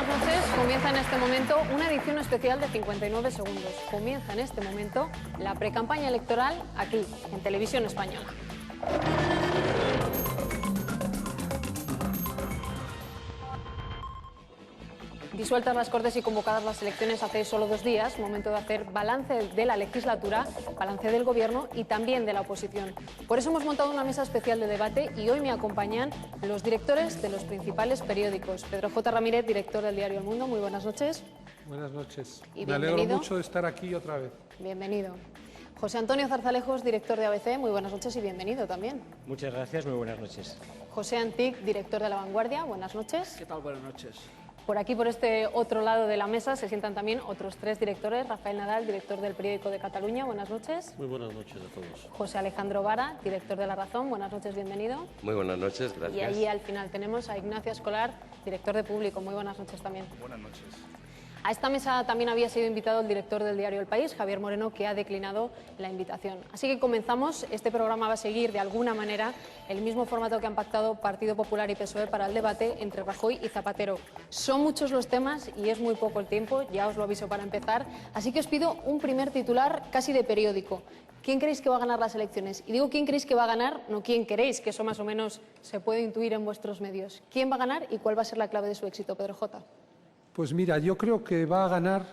buenas noches. Comienza en este momento una edición especial de 59 segundos. Comienza en este momento la precampaña electoral aquí, en Televisión Española. Disueltas las Cortes y convocadas las elecciones hace solo 2 días, momento de hacer balance de la legislatura, balance del Gobierno y también de la oposición. Por eso hemos montado una mesa especial de debate y hoy me acompañan los directores de los principales periódicos. Pedro J. Ramírez, director del diario El Mundo, muy buenas noches. Buenas noches. Y me alegro mucho de estar aquí otra vez. Bienvenido. José Antonio Zarzalejos, director de ABC, muy buenas noches y bienvenido también. Muchas gracias, muy buenas noches. José Antic, director de La Vanguardia, buenas noches. ¿Qué tal? Buenas noches. Por aquí, por este otro lado de la mesa, se sientan también otros 3 directores. Rafael Nadal, director del Periódico de Cataluña, buenas noches. Muy buenas noches a todos. José Alejandro Vara, director de La Razón, buenas noches, bienvenido. Muy buenas noches, gracias. Y allí al final tenemos a Ignacio Escolar, director de Público, muy buenas noches también. Buenas noches. A esta mesa también había sido invitado el director del diario El País, Javier Moreno, que ha declinado la invitación. Así que comenzamos. Este programa va a seguir de alguna manera el mismo formato que han pactado Partido Popular y PSOE para el debate entre Rajoy y Zapatero. Son muchos los temas y es muy poco el tiempo, ya os lo aviso para empezar. Así que os pido un primer titular casi de periódico. ¿Quién creéis que va a ganar las elecciones? Y digo quién creéis que va a ganar, no quién queréis, que eso más o menos se puede intuir en vuestros medios. ¿Quién va a ganar y cuál va a ser la clave de su éxito, Pedro J.? Pues mira, yo creo que va a ganar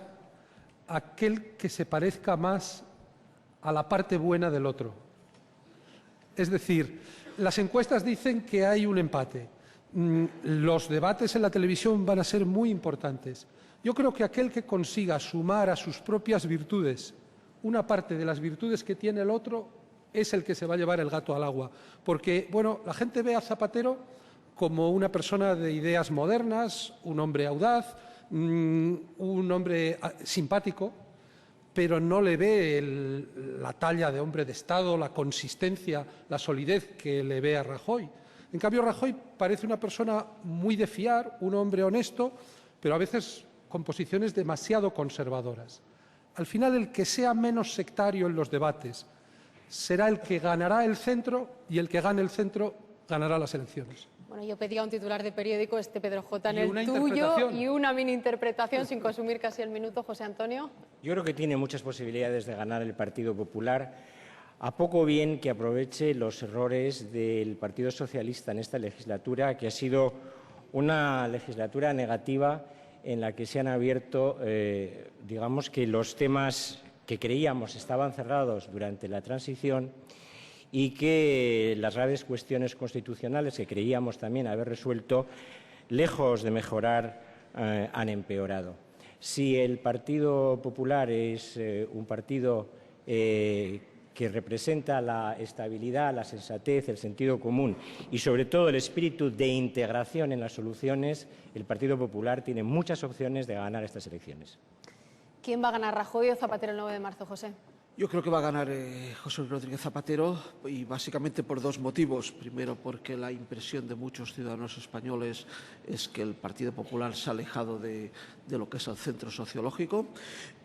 aquel que se parezca más a la parte buena del otro. Es decir, las encuestas dicen que hay un empate. Los debates en la televisión van a ser muy importantes. Yo creo que aquel que consiga sumar a sus propias virtudes una parte de las virtudes que tiene el otro es el que se va a llevar el gato al agua. Porque, bueno, la gente ve a Zapatero como una persona de ideas modernas, un hombre audaz, un hombre simpático, pero no le ve la talla de hombre de Estado, la consistencia, la solidez que le ve a Rajoy. En cambio, Rajoy parece una persona muy de fiar, un hombre honesto, pero a veces con posiciones demasiado conservadoras. Al final, el que sea menos sectario en los debates será el que ganará el centro y el que gane el centro ganará las elecciones. Bueno, yo pedía un titular de periódico, Pedro J. en el tuyo, y una mini interpretación sin consumir casi el minuto, José Antonio. Yo creo que tiene muchas posibilidades de ganar el Partido Popular, a poco bien que aproveche los errores del Partido Socialista en esta legislatura, que ha sido una legislatura negativa en la que se han abierto, digamos que los temas que creíamos estaban cerrados durante la transición y que las graves cuestiones constitucionales que creíamos también haber resuelto, lejos de mejorar, han empeorado. Si el Partido Popular es un partido que representa la estabilidad, la sensatez, el sentido común y, sobre todo, el espíritu de integración en las soluciones, el Partido Popular tiene muchas opciones de ganar estas elecciones. ¿Quién va a ganar, Rajoy o Zapatero el 9 de marzo, José? Yo creo que va a ganar José Rodríguez Zapatero y básicamente por 2 motivos. Primero, porque la impresión de muchos ciudadanos españoles es que el Partido Popular se ha alejado de lo que es el centro sociológico,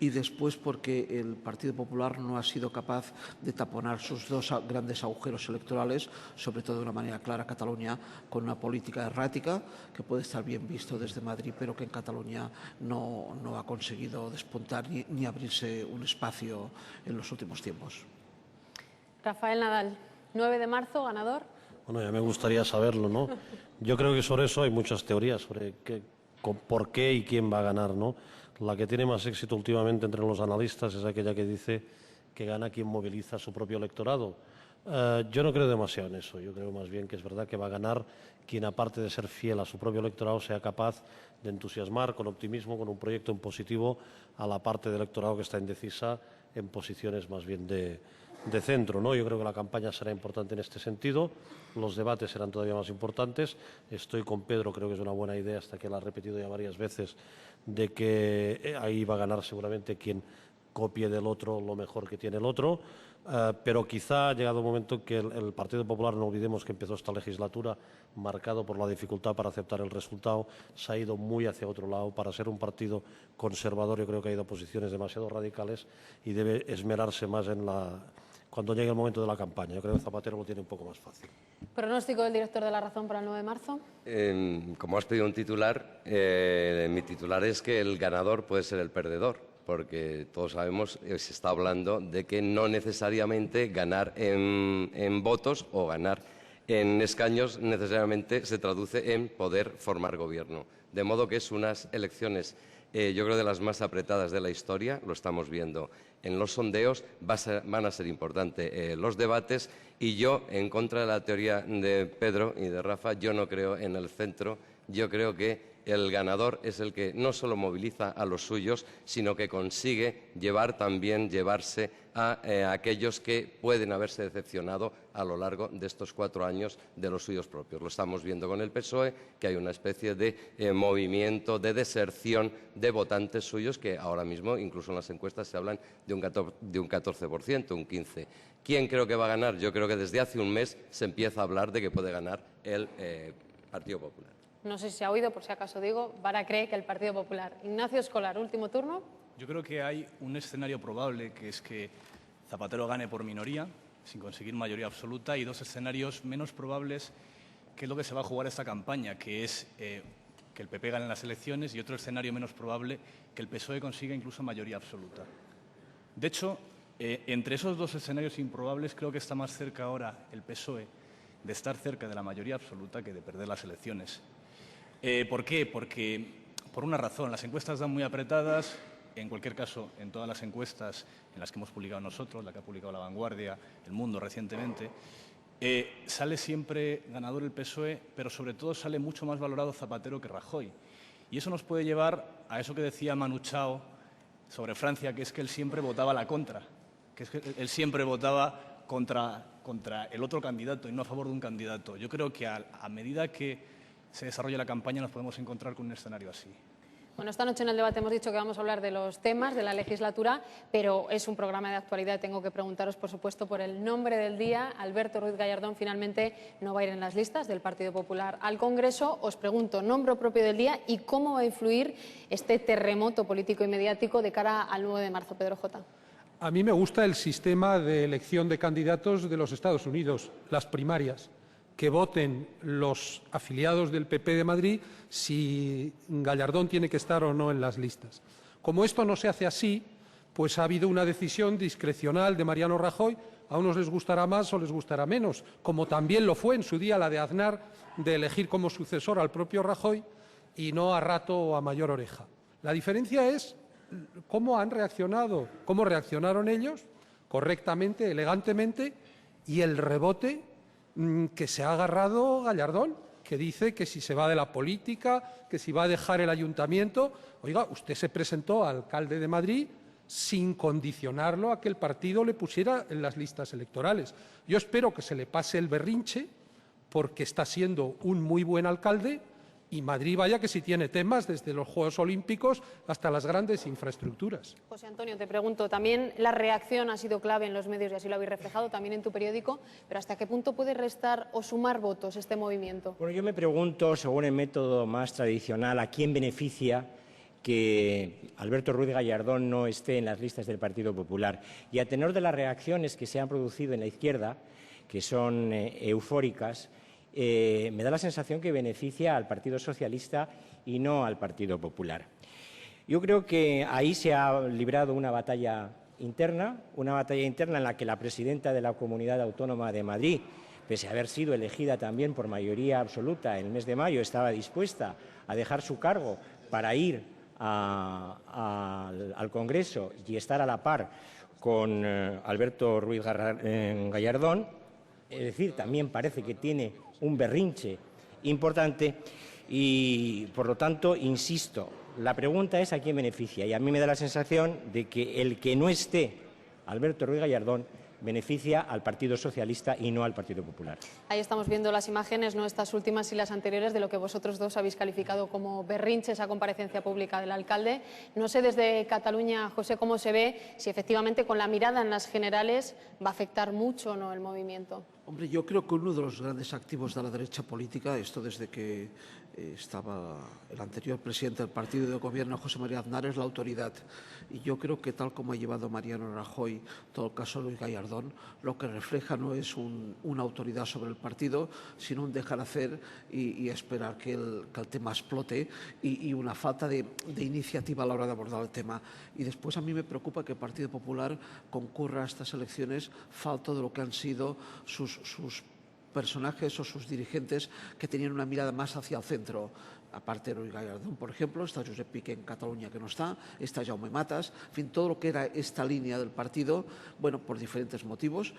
y después porque el Partido Popular no ha sido capaz de taponar sus 2 grandes agujeros electorales, sobre todo de una manera clara Cataluña, con una política errática que puede estar bien visto desde Madrid, pero que en Cataluña no ha conseguido despuntar ni abrirse un espacio en los últimos tiempos. Rafael Nadal, 9 de marzo, ganador. Bueno, ya me gustaría saberlo, ¿no? Yo creo que sobre eso hay muchas teorías, sobre por qué y quién va a ganar, ¿no? La que tiene más éxito últimamente entre los analistas es aquella que dice que gana quien moviliza su propio electorado. Yo no creo demasiado en eso. Yo creo más bien que es verdad que va a ganar quien, aparte de ser fiel a su propio electorado, sea capaz de entusiasmar con optimismo, con un proyecto en positivo a la parte del electorado que está indecisa en posiciones más bien de centro, ¿no? Yo creo que la campaña será importante en este sentido, los debates serán todavía más importantes. Estoy con Pedro, creo que es una buena idea, hasta que la ha repetido ya varias veces, de que ahí va a ganar seguramente quien copie del otro lo mejor que tiene el otro, pero quizá ha llegado un momento que el Partido Popular, no olvidemos que empezó esta legislatura marcado por la dificultad para aceptar el resultado, se ha ido muy hacia otro lado. Para ser un partido conservador, yo creo que ha ido a posiciones demasiado radicales y debe esmerarse más en cuando llegue el momento de la campaña. Yo creo que Zapatero lo tiene un poco más fácil. ¿Pronóstico del director de La Razón para el 9 de marzo? Como has pedido un titular, mi titular es que el ganador puede ser el perdedor, porque todos sabemos, se está hablando de que no necesariamente ganar en votos o ganar en escaños necesariamente se traduce en poder formar gobierno. De modo que es unas elecciones, yo creo, de las más apretadas de la historia, lo estamos viendo. En los sondeos van a ser importantes los debates, y yo, en contra de la teoría de Pedro y de Rafa, yo no creo en el centro. Yo creo que el ganador es el que no solo moviliza a los suyos, sino que consigue llevarse a aquellos que pueden haberse decepcionado a lo largo de estos 4 años de los suyos propios. Lo estamos viendo con el PSOE, que hay una especie de movimiento de deserción de votantes suyos, que ahora mismo, incluso en las encuestas, se hablan de un 14%, un 15%. ¿Quién creo que va a ganar? Yo creo que desde hace un mes se empieza a hablar de que puede ganar el Partido Popular. No sé si se ha oído, por si acaso digo, Vara cree que el Partido Popular. Ignacio Escolar, último turno. Yo creo que hay un escenario probable, que es que Zapatero gane por minoría, sin conseguir mayoría absoluta, y 2 escenarios menos probables, que es lo que se va a jugar esta campaña, que es que el PP gane las elecciones, y otro escenario menos probable, que el PSOE consiga incluso mayoría absoluta. De hecho, entre esos 2 escenarios improbables, creo que está más cerca ahora el PSOE de estar cerca de la mayoría absoluta que de perder las elecciones. ¿Por qué? Porque, por una razón, las encuestas dan muy apretadas. En cualquier caso, en todas las encuestas en las que hemos publicado nosotros, la que ha publicado La Vanguardia, El Mundo recientemente, sale siempre ganador el PSOE, pero sobre todo sale mucho más valorado Zapatero que Rajoy. Y eso nos puede llevar a eso que decía Manu Chao sobre Francia, que es que él siempre votaba a la contra, que es que él siempre votaba contra el otro candidato y no a favor de un candidato. Yo creo que a medida que se desarrolla la campaña nos podemos encontrar con un escenario así. Bueno, esta noche en el debate hemos dicho que vamos a hablar de los temas de la legislatura, pero es un programa de actualidad. Tengo que preguntaros, por supuesto, por el nombre del día. Alberto Ruiz Gallardón finalmente no va a ir en las listas del Partido Popular al Congreso. Os pregunto, nombre propio del día y cómo va a influir este terremoto político y mediático de cara al 9 de marzo. Pedro J. A mí me gusta el sistema de elección de candidatos de los Estados Unidos, las primarias. Que voten los afiliados del PP de Madrid si Gallardón tiene que estar o no en las listas. Como esto no se hace así, pues ha habido una decisión discrecional de Mariano Rajoy. A unos les gustará más o les gustará menos, como también lo fue en su día la de Aznar, de elegir como sucesor al propio Rajoy y no a rato o a mayor oreja. La diferencia es cómo han reaccionado, cómo reaccionaron ellos, correctamente, elegantemente, y el rebote que se ha agarrado Gallardón, que dice que si se va de la política, que si va a dejar el ayuntamiento. Oiga, usted se presentó a alcalde de Madrid sin condicionarlo a que el partido le pusiera en las listas electorales. Yo espero que se le pase el berrinche, porque está siendo un muy buen alcalde, y Madrid, vaya que si tiene temas desde los Juegos Olímpicos hasta las grandes infraestructuras. José Antonio, te pregunto, también la reacción ha sido clave en los medios y así lo habéis reflejado también en tu periódico, pero ¿hasta qué punto puede restar o sumar votos este movimiento? Bueno, yo me pregunto, según el método más tradicional, ¿a quién beneficia que Alberto Ruiz Gallardón no esté en las listas del Partido Popular? Y a tenor de las reacciones que se han producido en la izquierda, que son eufóricas, me da la sensación que beneficia al Partido Socialista y no al Partido Popular. Yo creo que ahí se ha librado una batalla interna en la que la presidenta de la Comunidad Autónoma de Madrid, pese a haber sido elegida también por mayoría absoluta en el mes de mayo, estaba dispuesta a dejar su cargo para ir al Congreso y estar a la par con Alberto Ruiz Gallardón. Es decir, también parece que tiene un berrinche importante y, por lo tanto, insisto, la pregunta es a quién beneficia, y a mí me da la sensación de que el que no esté Alberto Ruiz Gallardón beneficia al Partido Socialista y no al Partido Popular. Ahí estamos viendo las imágenes, no estas últimas y las anteriores, de lo que vosotros dos habéis calificado como berrinche, esa comparecencia pública del alcalde. No sé desde Cataluña, José, cómo se ve, si efectivamente con la mirada en las generales va a afectar mucho o no el movimiento. Hombre, yo creo que uno de los grandes activos de la derecha política, esto desde que estaba el anterior presidente del partido de gobierno, José María Aznar, es la autoridad. Y yo creo que tal como ha llevado Mariano Rajoy todo el caso de Luis Gallardón, lo que refleja no es una autoridad sobre el partido, sino un dejar hacer y esperar que el tema explote y una falta de iniciativa a la hora de abordar el tema. Y después a mí me preocupa que el Partido Popular concurra a estas elecciones falto de lo que han sido sus personajes o sus dirigentes que tenían una mirada más hacia el centro. Aparte de Luis Gallardón, por ejemplo, está Josep Piqué en Cataluña, que no está Jaume Matas, en fin, todo lo que era esta línea del partido, bueno, por diferentes motivos.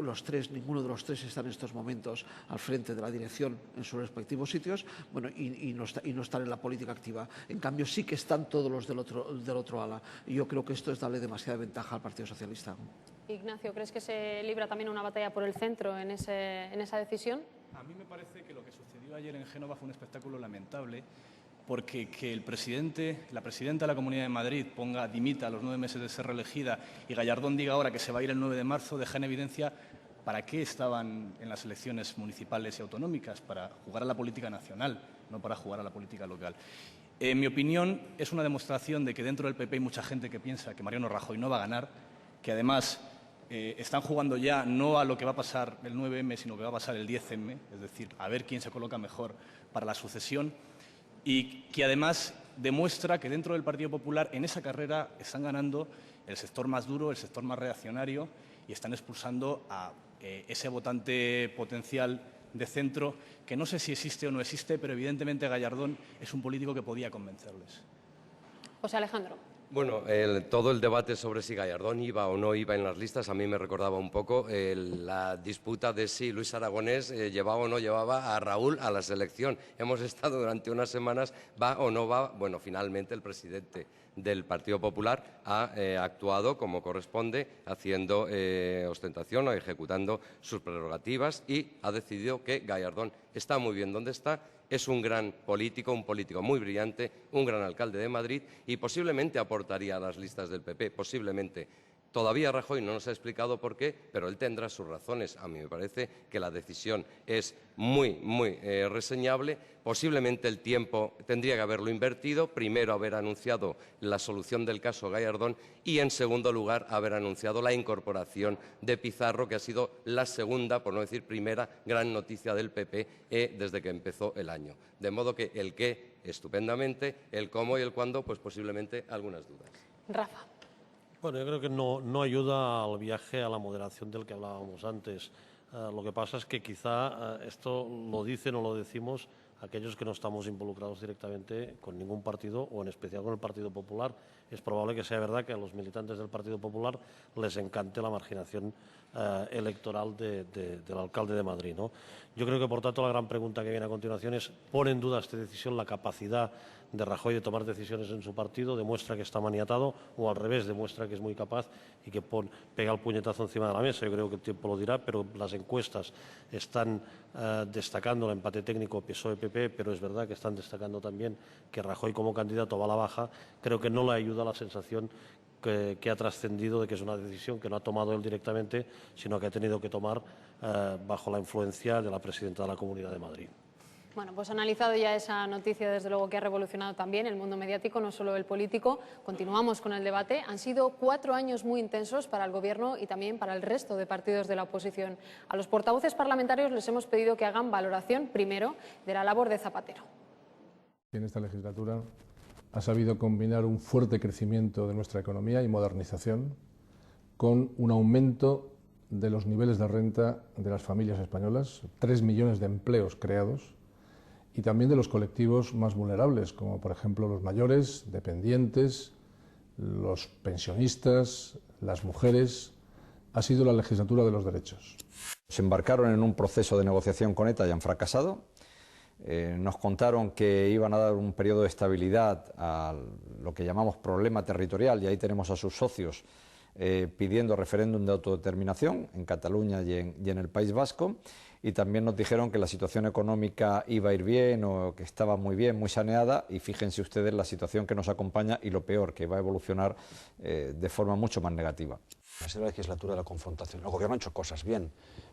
Los tres, ninguno de los tres está en estos momentos al frente de la dirección en sus respectivos sitios, bueno, y no están en la política activa. En cambio, sí que están todos los del otro ala. Y yo creo que esto es darle demasiada ventaja al Partido Socialista. Ignacio, ¿crees que se libra también una batalla por el centro en esa decisión? A mí me parece que lo que sucedió ayer en Génova fue un espectáculo lamentable, porque que la presidenta de la Comunidad de Madrid dimita a los 9 meses de ser reelegida y Gallardón diga ahora que se va a ir el 9 de marzo, deja en evidencia para qué estaban en las elecciones municipales y autonómicas, para jugar a la política nacional, no para jugar a la política local. En mi opinión, es una demostración de que dentro del PP hay mucha gente que piensa que Mariano Rajoy no va a ganar, que además están jugando ya no a lo que va a pasar el 9M, sino que va a pasar el 10M, es decir, a ver quién se coloca mejor para la sucesión, y que además demuestra que dentro del Partido Popular en esa carrera están ganando el sector más duro, el sector más reaccionario, y están expulsando a ese votante potencial de centro, que no sé si existe o no existe, pero evidentemente Gallardón es un político que podía convencerles. José Alejandro. Bueno, todo el debate sobre si Gallardón iba o no iba en las listas a mí me recordaba un poco la disputa de si Luis Aragonés llevaba o no llevaba a Raúl a la selección. Hemos estado durante unas semanas, va o no va. Bueno, finalmente el presidente del Partido Popular ha actuado como corresponde, haciendo ostentación o ejecutando sus prerrogativas y ha decidido que Gallardón está muy bien donde está. Es un gran político, un político muy brillante, un gran alcalde de Madrid y posiblemente aportaría a las listas del PP, posiblemente. Todavía Rajoy no nos ha explicado por qué, pero él tendrá sus razones. A mí me parece que la decisión es muy reseñable. Posiblemente el tiempo tendría que haberlo invertido. Primero, haber anunciado la solución del caso Gallardón y, en segundo lugar, haber anunciado la incorporación de Pizarro, que ha sido la segunda, por no decir primera, gran noticia del PP desde que empezó el año. De modo que el qué, estupendamente, el cómo y el cuándo, pues posiblemente algunas dudas. Rafa. Bueno, yo creo que no ayuda al viaje a la moderación del que hablábamos antes. Lo que pasa es que quizá esto lo dicen o lo decimos aquellos que no estamos involucrados directamente con ningún partido o en especial con el Partido Popular. Es probable que sea verdad que a los militantes del Partido Popular les encante la marginación electoral del alcalde de Madrid, ¿no? Yo creo que, por tanto, la gran pregunta que viene a continuación es: ¿pone en duda esta decisión la capacidad de Rajoy de tomar decisiones en su partido? ¿Demuestra que está maniatado o, al revés, demuestra que es muy capaz y que pega el puñetazo encima de la mesa? Yo creo que el tiempo lo dirá, pero las encuestas están destacando el empate técnico PSOE-PP, pero es verdad que están destacando también que Rajoy como candidato va a la baja. Creo que no le ayuda la sensación que ha trascendido de que es una decisión que no ha tomado él directamente, sino que ha tenido que tomar bajo la influencia de la presidenta de la Comunidad de Madrid. Bueno, pues analizado ya esa noticia, desde luego que ha revolucionado también el mundo mediático, no solo el político. Continuamos con el debate. Han sido 4 años muy intensos para el Gobierno y también para el resto de partidos de la oposición. A los portavoces parlamentarios les hemos pedido que hagan valoración, primero, de la labor de Zapatero. En esta legislatura ha sabido combinar un fuerte crecimiento de nuestra economía y modernización con un aumento de los niveles de renta de las familias españolas, 3 millones de empleos creados, y también de los colectivos más vulnerables, como por ejemplo los mayores, dependientes, los pensionistas, las mujeres. Ha sido la legislatura de los derechos. Se embarcaron en un proceso de negociación con ETA y han fracasado. Nos contaron que iban a dar un periodo de estabilidad a lo que llamamos problema territorial, y ahí tenemos a sus socios pidiendo referéndum de autodeterminación en Cataluña y en el País Vasco, y también nos dijeron que la situación económica iba a ir bien o que estaba muy bien, muy saneada, y fíjense ustedes la situación que nos acompaña y lo peor, que va a evolucionar de forma mucho más negativa. Ha sido la legislatura de la confrontación. El Gobierno ha hecho cosas bien,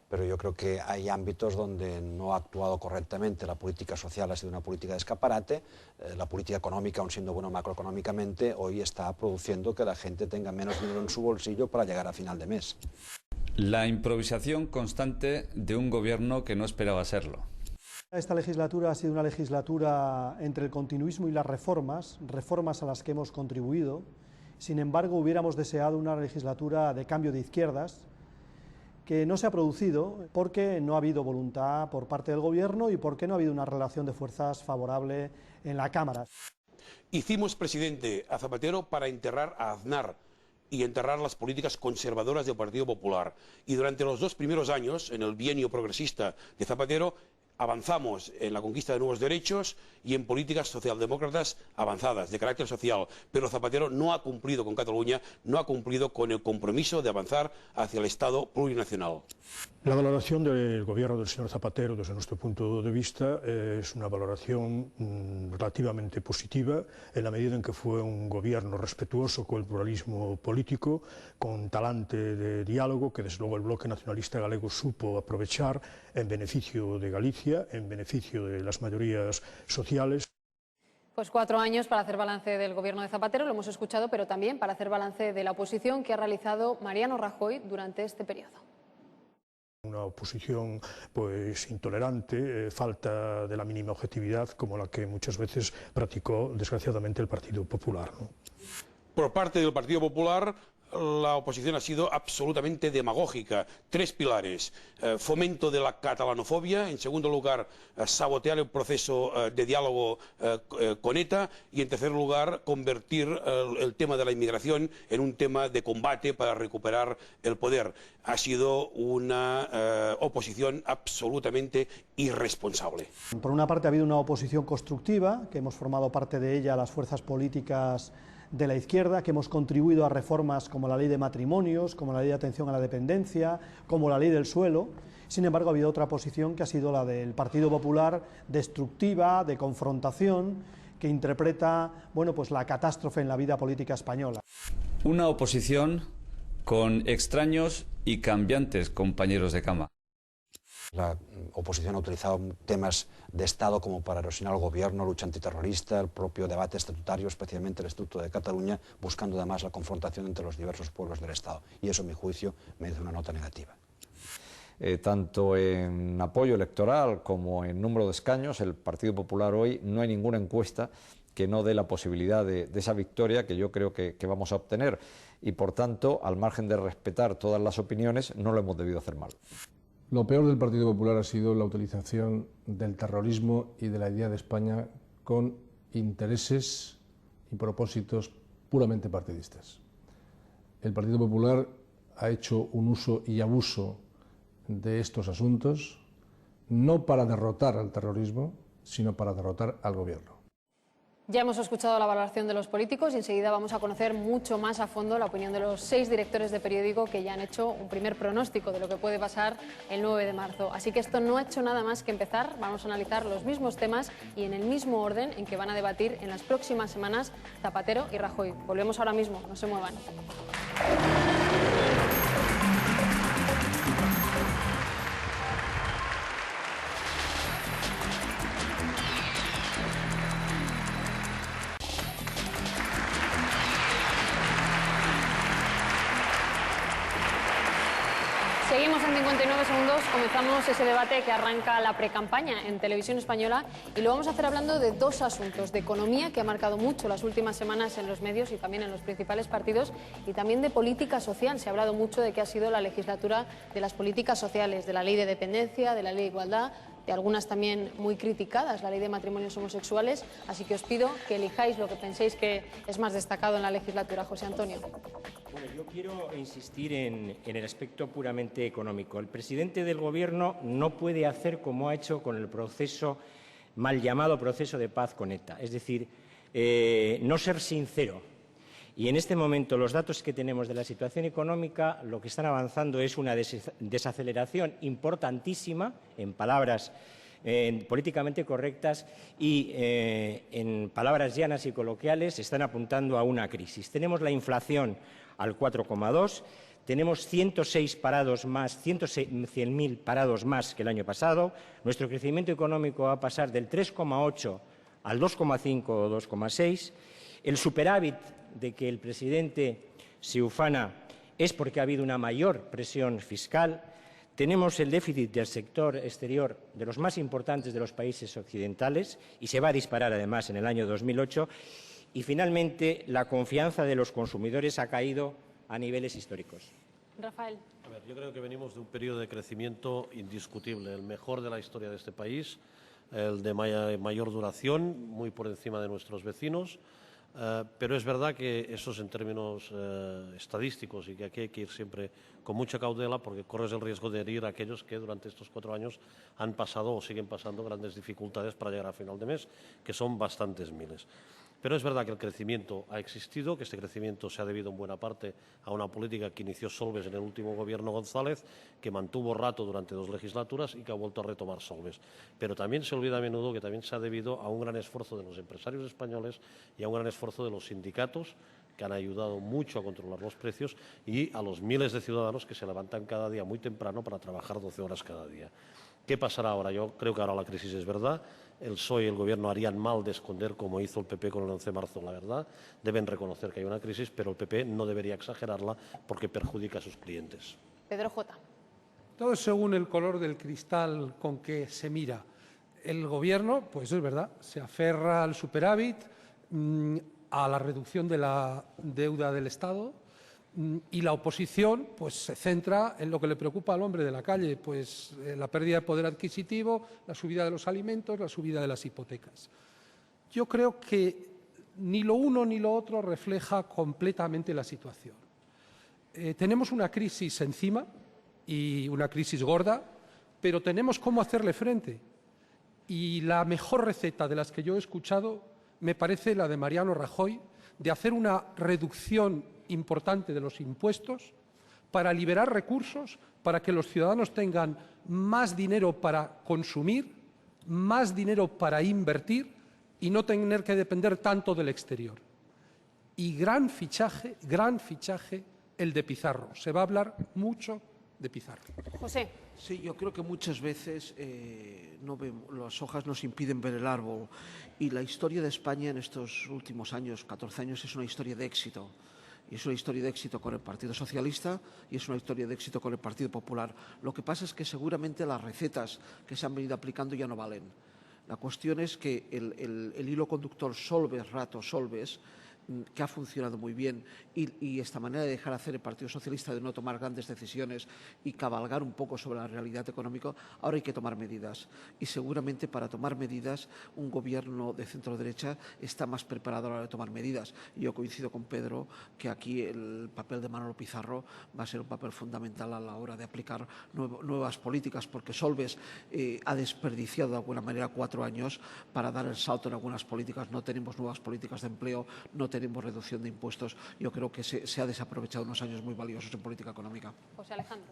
pero yo creo que hay ámbitos donde no ha actuado correctamente. La política social ha sido una política de escaparate, la política económica, aun siendo bueno macroeconómicamente, hoy está produciendo que la gente tenga menos dinero en su bolsillo para llegar a final de mes. La improvisación constante de un gobierno que no esperaba serlo. Esta legislatura ha sido una legislatura entre el continuismo y las reformas a las que hemos contribuido. Sin embargo, hubiéramos deseado una legislatura de cambio de izquierdas, que no se ha producido porque no ha habido voluntad por parte del Gobierno y porque no ha habido una relación de fuerzas favorable en la Cámara. Hicimos presidente a Zapatero para enterrar a Aznar y enterrar las políticas conservadoras del Partido Popular. Y durante los 2 primeros años, en el bienio progresista de Zapatero, avanzamos en la conquista de nuevos derechos y en políticas socialdemócratas avanzadas, de carácter social. Pero Zapatero no ha cumplido con Cataluña, no ha cumplido con el compromiso de avanzar hacia el Estado plurinacional. La valoración del gobierno del señor Zapatero, desde nuestro punto de vista, es una valoración relativamente positiva, en la medida en que fue un gobierno respetuoso con el pluralismo político, con talante de diálogo, que desde luego el bloque nacionalista galego supo aprovechar en beneficio de Galicia, en beneficio de las mayorías sociales. Pues 4 años para hacer balance del gobierno de Zapatero, lo hemos escuchado, pero también para hacer balance de la oposición que ha realizado Mariano Rajoy durante este periodo. Una oposición pues intolerante, falta de la mínima objetividad, como la que muchas veces practicó desgraciadamente el Partido Popular, ¿no? Por parte del Partido Popular, la oposición ha sido absolutamente demagógica. 3 pilares: fomento de la catalanofobia, en segundo lugar, sabotear el proceso de diálogo con ETA y, en tercer lugar, convertir el tema de la inmigración en un tema de combate para recuperar el poder. Ha sido una oposición absolutamente irresponsable. Por una parte ha habido una oposición constructiva, que hemos formado parte de ella las fuerzas políticas de la izquierda, que hemos contribuido a reformas como la ley de matrimonios, como la ley de atención a la dependencia, como la ley del suelo. Sin embargo, ha habido otra posición que ha sido la del Partido Popular, destructiva, de confrontación, que interpreta, bueno, pues la catástrofe en la vida política española. Una oposición con extraños y cambiantes compañeros de cama. La oposición ha utilizado temas de Estado como para erosionar al gobierno, lucha antiterrorista, el propio debate estatutario, especialmente el Estatuto de Cataluña, buscando además la confrontación entre los diversos pueblos del Estado. Y eso, a mi juicio, merece una nota negativa. Tanto en apoyo electoral como en número de escaños, el Partido Popular hoy no hay ninguna encuesta que no dé la posibilidad de esa victoria que yo creo que vamos a obtener. Y por tanto, al margen de respetar todas las opiniones, no lo hemos debido hacer mal. Lo peor del Partido Popular ha sido la utilización del terrorismo y de la idea de España con intereses y propósitos puramente partidistas. El Partido Popular ha hecho un uso y abuso de estos asuntos, no para derrotar al terrorismo, sino para derrotar al gobierno. Ya hemos escuchado la valoración de los políticos y enseguida vamos a conocer mucho más a fondo la opinión de los 6 directores de periódico que ya han hecho un primer pronóstico de lo que puede pasar el 9 de marzo. Así que esto no ha hecho nada más que empezar. Vamos a analizar los mismos temas y en el mismo orden en que van a debatir en las próximas semanas Zapatero y Rajoy. Volvemos ahora mismo, no se muevan. Seguimos en 59 segundos, comenzamos ese debate que arranca la precampaña en Televisión Española y lo vamos a hacer hablando de 2 asuntos, de economía, que ha marcado mucho las últimas semanas en los medios y también en los principales partidos, y también de política social. Se ha hablado mucho de que ha sido la legislatura de las políticas sociales, de la ley de dependencia, de la ley de igualdad, de algunas también muy criticadas, la ley de matrimonios homosexuales, así que os pido que elijáis lo que penséis que es más destacado en la legislatura. José Antonio. Bueno, yo quiero insistir en el aspecto puramente económico. El presidente del Gobierno no puede hacer como ha hecho con el proceso, mal llamado proceso de paz con ETA, es decir, no ser sincero. Y en este momento los datos que tenemos de la situación económica lo que están avanzando es una desaceleración importantísima, en palabras políticamente correctas y en palabras llanas y coloquiales están apuntando a una crisis. Tenemos la inflación al 4,2, tenemos 106 parados más, 100.000 parados más que el año pasado. Nuestro crecimiento económico va a pasar del 3,8 al 2,5 o 2,6. El superávit de que el presidente se ufana es porque ha habido una mayor presión fiscal. Tenemos el déficit del sector exterior de los más importantes de los países occidentales y se va a disparar además en el año 2008. Y finalmente, la confianza de los consumidores ha caído a niveles históricos. Rafael. A ver, yo creo que venimos de un periodo de crecimiento indiscutible, el mejor de la historia de este país, el de mayor duración, muy por encima de nuestros vecinos, pero es verdad que eso es en términos estadísticos y que aquí hay que ir siempre con mucha cautela porque corres el riesgo de herir a aquellos que durante estos 4 años han pasado o siguen pasando grandes dificultades para llegar a final de mes, que son bastantes miles. Pero es verdad que el crecimiento ha existido, que este crecimiento se ha debido en buena parte a una política que inició Solbes en el último gobierno González, que mantuvo Rato durante 2 legislaturas y que ha vuelto a retomar Solbes. Pero también se olvida a menudo que también se ha debido a un gran esfuerzo de los empresarios españoles y a un gran esfuerzo de los sindicatos, que han ayudado mucho a controlar los precios, y a los miles de ciudadanos que se levantan cada día muy temprano para trabajar 12 horas cada día. ¿Qué pasará ahora? Yo creo que ahora la crisis es verdad. El PSOE y el Gobierno harían mal de esconder, como hizo el PP con el 11 de marzo, la verdad. Deben reconocer que hay una crisis, pero el PP no debería exagerarla porque perjudica a sus clientes. Pedro J. Todo según el color del cristal con que se mira. El Gobierno, pues es verdad, se aferra al superávit, a la reducción de la deuda del Estado, y la oposición pues se centra en lo que le preocupa al hombre de la calle, pues la pérdida de poder adquisitivo, la subida de los alimentos, la subida de las hipotecas. Yo creo que ni lo uno ni lo otro refleja completamente la situación. Tenemos una crisis encima y una crisis gorda, pero tenemos cómo hacerle frente. Y la mejor receta de las que yo he escuchado me parece la de Mariano Rajoy, de hacer una reducción importante de los impuestos para liberar recursos, para que los ciudadanos tengan más dinero para consumir, más dinero para invertir y no tener que depender tanto del exterior. Y gran fichaje el de Pizarro. Se va a hablar mucho de Pizarro. José. Sí, yo creo que muchas veces las hojas nos impiden ver el árbol, y la historia de España en estos últimos años, 14 años, es una historia de éxito. Y es una historia de éxito con el Partido Socialista y es una historia de éxito con el Partido Popular. Lo que pasa es que seguramente las recetas que se han venido aplicando ya no valen. La cuestión es que el hilo conductor Solbes, que ha funcionado muy bien, y esta manera de dejar hacer el Partido Socialista, de no tomar grandes decisiones y cabalgar un poco sobre la realidad económica, ahora hay que tomar medidas. Y seguramente para tomar medidas un gobierno de centro-derecha está más preparado a la hora de tomar medidas. Y yo coincido con Pedro que aquí el papel de Manolo Pizarro va a ser un papel fundamental a la hora de aplicar nuevas políticas, porque Solbes ha desperdiciado de alguna manera 4 años para dar el salto en algunas políticas. No tenemos nuevas políticas de empleo, no tenemos reducción de impuestos. Yo creo que se ha desaprovechado unos años muy valiosos en política económica. José Alejandro.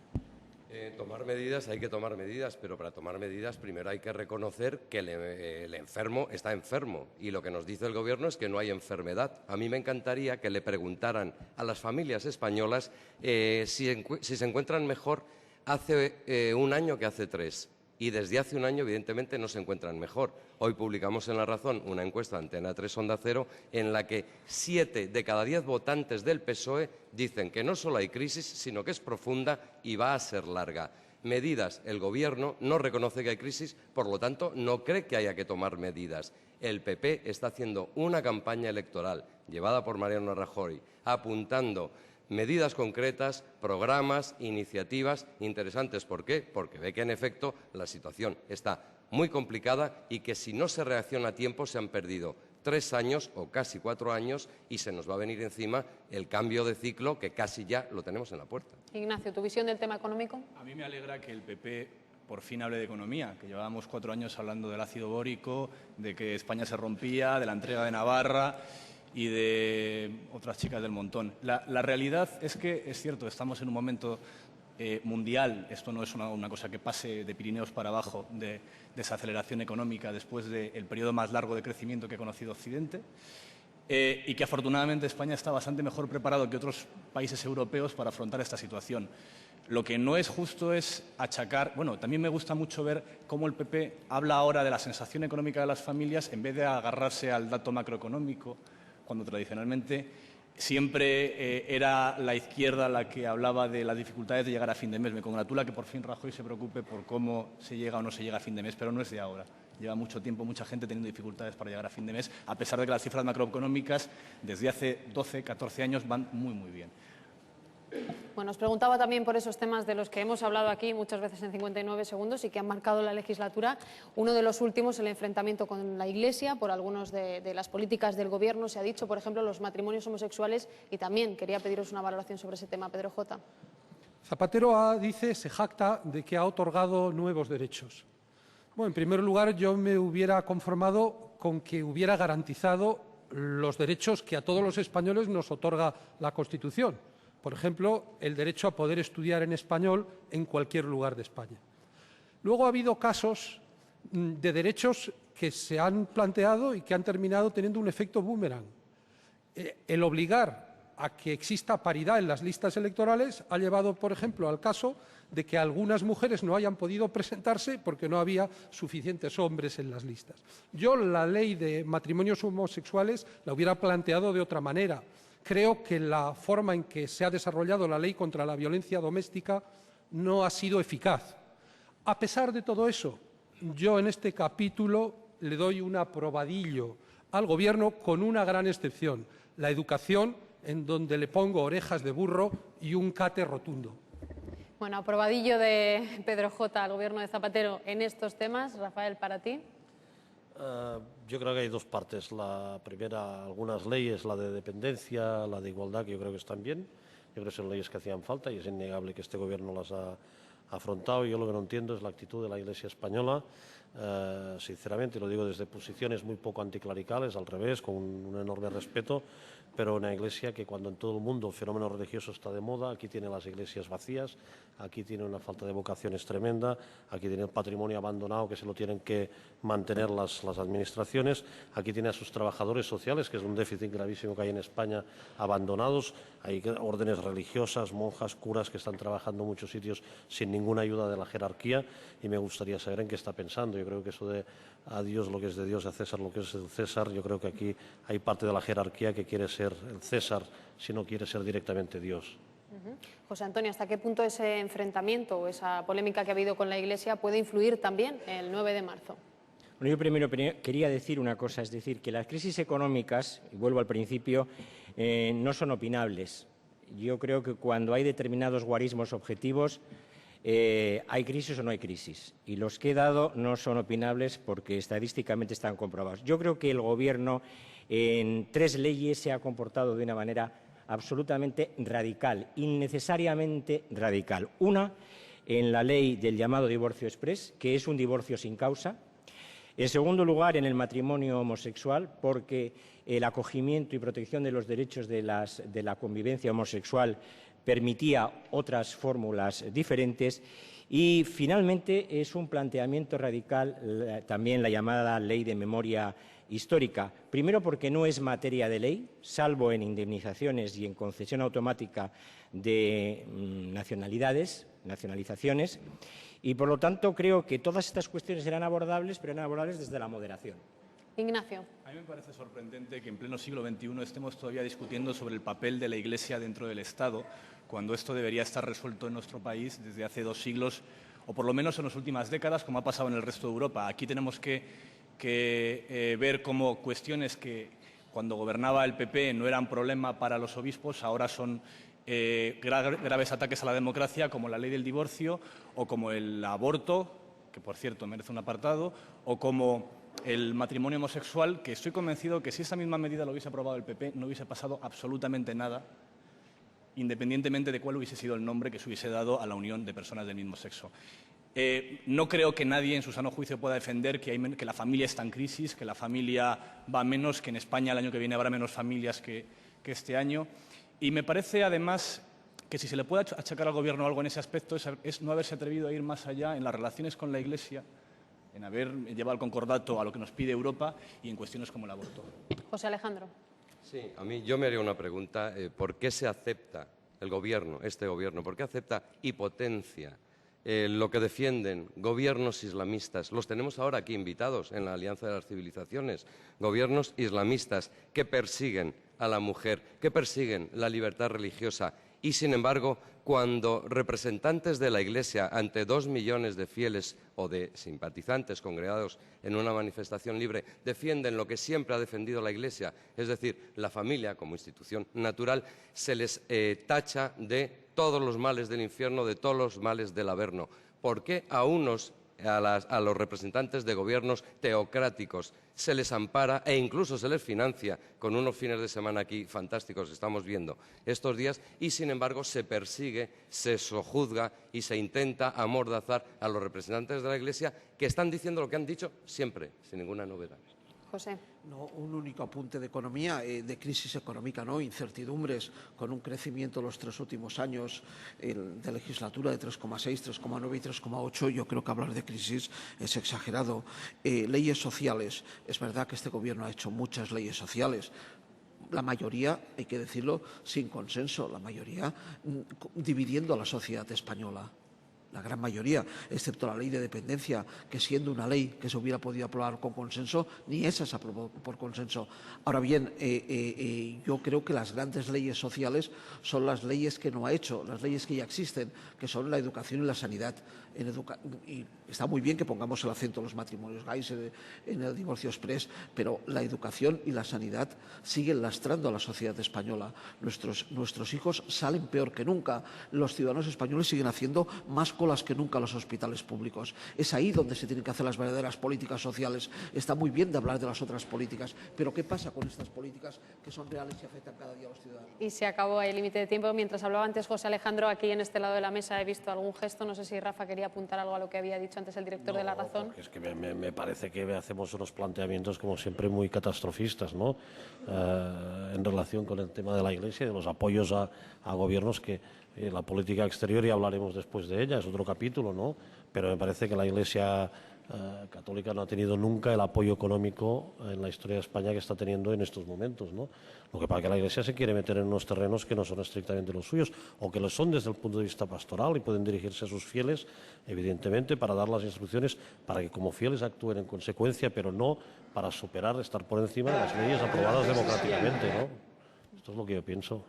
Tomar medidas, hay que tomar medidas, pero para tomar medidas primero hay que reconocer que el enfermo está enfermo, y lo que nos dice el Gobierno es que no hay enfermedad. A mí me encantaría que le preguntaran a las familias españolas si se encuentran mejor hace 1 año que hace 3. Y desde hace 1 año, evidentemente, no se encuentran mejor. Hoy publicamos en La Razón una encuesta Antena 3 Onda Cero en la que 7 de cada 10 votantes del PSOE dicen que no solo hay crisis, sino que es profunda y va a ser larga. Medidas. El Gobierno no reconoce que hay crisis, por lo tanto, no cree que haya que tomar medidas. El PP está haciendo una campaña electoral llevada por Mariano Rajoy, apuntando medidas concretas, programas, iniciativas interesantes. ¿Por qué? Porque ve que, en efecto, la situación está muy complicada y que si no se reacciona a tiempo se han perdido 3 años o casi 4 años y se nos va a venir encima el cambio de ciclo que casi ya lo tenemos en la puerta. Ignacio, ¿tu visión del tema económico? A mí me alegra que el PP por fin hable de economía, que llevábamos 4 años hablando del ácido bórico, de que España se rompía, de la entrega de Navarra y de otras chicas del montón. La realidad es que, es cierto, estamos en un momento mundial. Esto no es una cosa que pase de Pirineos para abajo, de desaceleración económica después del periodo más largo de crecimiento que ha conocido Occidente. y que afortunadamente España está bastante mejor preparado que otros países europeos para afrontar esta situación. Lo que no es justo es achacar... Bueno, también me gusta mucho ver cómo el PP habla ahora de la sensación económica de las familias en vez de agarrarse al dato macroeconómico, cuando tradicionalmente siempre era la izquierda la que hablaba de las dificultades de llegar a fin de mes. Me congratula que por fin Rajoy se preocupe por cómo se llega o no se llega a fin de mes, pero no es de ahora. Lleva mucho tiempo, mucha gente teniendo dificultades para llegar a fin de mes, a pesar de que las cifras macroeconómicas desde hace 12, 14 años van muy, muy bien. Bueno, os preguntaba también por esos temas de los que hemos hablado aquí muchas veces en 59 segundos y que han marcado la legislatura. Uno de los últimos, el enfrentamiento con la Iglesia por algunas de las políticas del Gobierno. Se ha dicho, por ejemplo, los matrimonios homosexuales, y también quería pediros una valoración sobre ese tema, Pedro J. Zapatero se jacta de que ha otorgado nuevos derechos. Bueno, en primer lugar, yo me hubiera conformado con que hubiera garantizado los derechos que a todos los españoles nos otorga la Constitución. Por ejemplo, el derecho a poder estudiar en español en cualquier lugar de España. Luego ha habido casos de derechos que se han planteado y que han terminado teniendo un efecto boomerang. El obligar a que exista paridad en las listas electorales ha llevado, por ejemplo, al caso de que algunas mujeres no hayan podido presentarse porque no había suficientes hombres en las listas. Yo la ley de matrimonios homosexuales la hubiera planteado de otra manera. Creo que la forma en que se ha desarrollado la ley contra la violencia doméstica no ha sido eficaz. A pesar de todo eso, yo en este capítulo le doy un aprobadillo al Gobierno con una gran excepción, la educación, en donde le pongo orejas de burro y un cate rotundo. Bueno, aprobadillo de Pedro J. al Gobierno de Zapatero en estos temas. Rafael, para ti. Yo creo que hay dos partes. La primera, algunas leyes, la de dependencia, la de igualdad, que yo creo que están bien. Yo creo que son leyes que hacían falta y es innegable que este Gobierno las ha afrontado. Yo lo que no entiendo es la actitud de la Iglesia española. Sinceramente, lo digo desde posiciones muy poco anticlericales, al revés, con un enorme respeto, pero una iglesia que cuando en todo el mundo el fenómeno religioso está de moda, aquí tiene las iglesias vacías, aquí tiene una falta de vocaciones tremenda, aquí tiene el patrimonio abandonado que se lo tienen que mantener las administraciones, aquí tiene a sus trabajadores sociales, que es un déficit gravísimo que hay en España, abandonados, hay órdenes religiosas, monjas, curas que están trabajando en muchos sitios sin ninguna ayuda de la jerarquía y me gustaría saber en qué está pensando. Yo creo que eso de a Dios lo que es de Dios, a César lo que es del César, yo creo que aquí hay parte de la jerarquía que quiere ser el César si no quiere ser directamente Dios. José Antonio, ¿hasta qué punto ese enfrentamiento o esa polémica que ha habido con la Iglesia puede influir también el 9 de marzo? Bueno, yo primero quería decir una cosa, es decir, que las crisis económicas, y vuelvo al principio, no son opinables. Yo creo que cuando hay determinados guarismos objetivos, hay crisis o no hay crisis. Y los que he dado no son opinables porque estadísticamente están comprobados. Yo creo que el Gobierno en 3 leyes se ha comportado de una manera absolutamente radical, innecesariamente radical. Una, en la ley del llamado divorcio exprés, que es un divorcio sin causa. En segundo lugar, en el matrimonio homosexual, porque el acogimiento y protección de los derechos de la convivencia homosexual permitía otras fórmulas diferentes. Y, finalmente, es un planteamiento radical también la llamada ley de memoria histórica. Primero, porque no es materia de ley, salvo en indemnizaciones y en concesión automática de nacionalizaciones, y, por lo tanto, creo que todas estas cuestiones serán abordables, pero eran abordables desde la moderación. Ignacio. A mí me parece sorprendente que en pleno siglo XXI estemos todavía discutiendo sobre el papel de la Iglesia dentro del Estado, cuando esto debería estar resuelto en nuestro país desde hace 2 siglos, o por lo menos en las últimas décadas, como ha pasado en el resto de Europa. Aquí tenemos que ver cómo cuestiones que cuando gobernaba el PP no eran problema para los obispos, ahora son graves ataques a la democracia, como la ley del divorcio, o como el aborto, que por cierto merece un apartado, o como el matrimonio homosexual, que estoy convencido que si esa misma medida lo hubiese aprobado el PP no hubiese pasado absolutamente nada, independientemente de cuál hubiese sido el nombre que se hubiese dado a la unión de personas del mismo sexo. No creo que nadie en su sano juicio pueda defender que la familia está en crisis, que la familia va menos, que en España el año que viene habrá menos familias que este año. Y me parece, además, que si se le puede achacar al Gobierno algo en ese aspecto es no haberse atrevido a ir más allá en las relaciones con la Iglesia, en haber llevado el concordato a lo que nos pide Europa y en cuestiones como el aborto. José Alejandro. Sí, a mí yo me haría una pregunta. ¿Por qué se acepta el gobierno, este gobierno, por qué acepta y potencia lo que defienden gobiernos islamistas? Los tenemos ahora aquí invitados en la Alianza de las Civilizaciones. Gobiernos islamistas que persiguen a la mujer, que persiguen la libertad religiosa. Y, sin embargo, cuando representantes de la Iglesia, ante 2 millones de fieles o de simpatizantes congregados en una manifestación libre, defienden lo que siempre ha defendido la Iglesia, es decir, la familia como institución natural, se les tacha de todos los males del infierno, de todos los males del Averno. ¿Por qué a unos, a los representantes de gobiernos teocráticos, se les ampara e incluso se les financia con unos fines de semana aquí fantásticos que estamos viendo estos días, y sin embargo se persigue, se sojuzga y se intenta amordazar a los representantes de la Iglesia, que están diciendo lo que han dicho siempre, sin ninguna novedad? José. No, un único apunte de economía, de crisis económica, ¿no? Incertidumbres, con un crecimiento los 3 últimos años de legislatura de 3,6, 3,9 y 3,8. Yo creo que hablar de crisis es exagerado. Leyes sociales. Es verdad que este gobierno ha hecho muchas leyes sociales. La mayoría, hay que decirlo, sin consenso. La mayoría dividiendo a la sociedad española. La gran mayoría, excepto la ley de dependencia, que siendo una ley que se hubiera podido aprobar con consenso, ni esa se aprobó por consenso. Ahora bien, yo creo que las grandes leyes sociales son las leyes que no ha hecho, las leyes que ya existen, que son la educación y la sanidad. Y está muy bien que pongamos el acento en los matrimonios gays, en el divorcio exprés, pero la educación y la sanidad siguen lastrando a la sociedad española. Nuestros hijos salen peor que nunca. Los ciudadanos españoles siguen haciendo más colas que nunca a los hospitales públicos. Es ahí donde se tienen que hacer las verdaderas políticas sociales. Está muy bien de hablar de las otras políticas, pero ¿qué pasa con estas políticas que son reales y afectan cada día a los ciudadanos? Y se acabó el límite de tiempo. Mientras hablaba antes José Alejandro, aquí en este lado de la mesa he visto algún gesto. No sé si Rafa quería apuntar algo a lo que había dicho antes el director de La Razón. Es que me parece que hacemos unos planteamientos como siempre muy catastrofistas, ¿no? En relación con el tema de la Iglesia y de los apoyos a gobiernos que la política exterior, y hablaremos después de ella, es otro capítulo, ¿no? Pero me parece que la Iglesia católica no ha tenido nunca el apoyo económico en la historia de España que está teniendo en estos momentos, ¿no? Lo que pasa es que la Iglesia se quiere meter en unos terrenos que no son estrictamente los suyos, o que lo son desde el punto de vista pastoral, y pueden dirigirse a sus fieles, evidentemente, para dar las instrucciones para que como fieles actúen en consecuencia, pero no para superar, estar por encima de las leyes aprobadas democráticamente, ¿no? Esto es lo que yo pienso.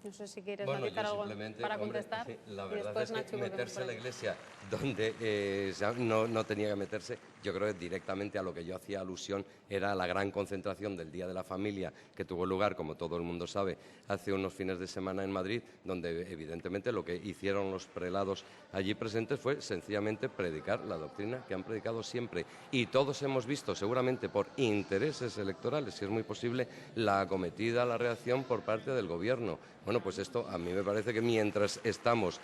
No sé si quieres analizar algo para contestar. Sí, la verdad es que meterse en la Iglesia donde no tenía que meterse, yo creo que directamente a lo que yo hacía alusión era la gran concentración del Día de la Familia que tuvo lugar, como todo el mundo sabe, hace unos fines de semana en Madrid, donde evidentemente lo que hicieron los prelados allí presentes fue sencillamente predicar la doctrina que han predicado siempre. Y todos hemos visto, seguramente por intereses electorales, si es muy posible, la acometida, la reacción por parte del Gobierno. Bueno, pues esto a mí me parece que mientras estamos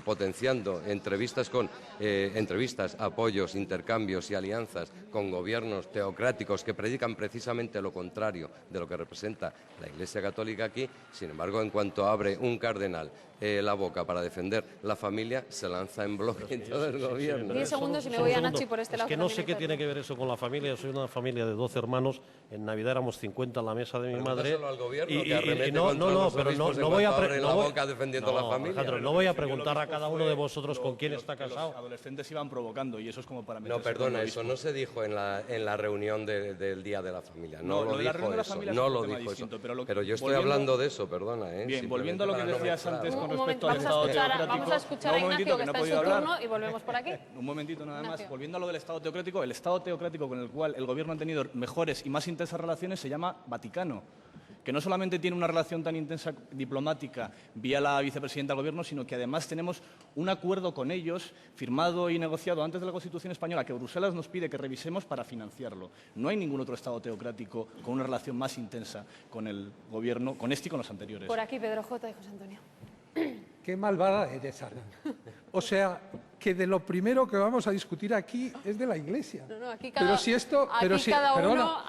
potenciando entrevistas, apoyos, intercambios y alianzas con gobiernos teocráticos que predican precisamente lo contrario de lo que representa la Iglesia Católica aquí, sin embargo, en cuanto abre un cardenal la boca para defender la familia, se lanza en bloque en todo el gobierno. 10 segundos y me voy a Nachi por este lado. Es que no sé qué tiene que ver eso con la familia. Yo soy una familia de 12 hermanos. En Navidad éramos 50 en la mesa de mi madre. Al gobierno, que arremete contra los obispos en cuanto abre la boca defendiendo la familia. Alejandro, no voy a preguntar a cada uno de vosotros con quién está casado. Los adolescentes iban provocando y eso es como para meterse. No, perdona, eso no se dijo en la reunión del Día de la Familia. No lo dijo eso. No lo dijo eso. Pero yo estoy hablando de eso, perdona. Bien, volviendo a lo que decías antes con respecto al Estado teocrático. Vamos a escuchar a Ignacio, que está en su turno, y volvemos por aquí. Un momentito nada más. Volviendo a lo del Estado teocrático, el Estado teocrático con el cual el Gobierno ha tenido mejores y más intensas relaciones se llama Vaticano, que no solamente tiene una relación tan intensa diplomática vía la vicepresidenta del Gobierno, sino que además tenemos un acuerdo con ellos firmado y negociado antes de la Constitución española que Bruselas nos pide que revisemos para financiarlo. No hay ningún otro Estado teocrático con una relación más intensa con el Gobierno, con este y con los anteriores. Por aquí Pedro J. y José Antonio. Qué malvada eres, Ana. O sea, que de lo primero que vamos a discutir aquí es de la Iglesia. No, aquí cada uno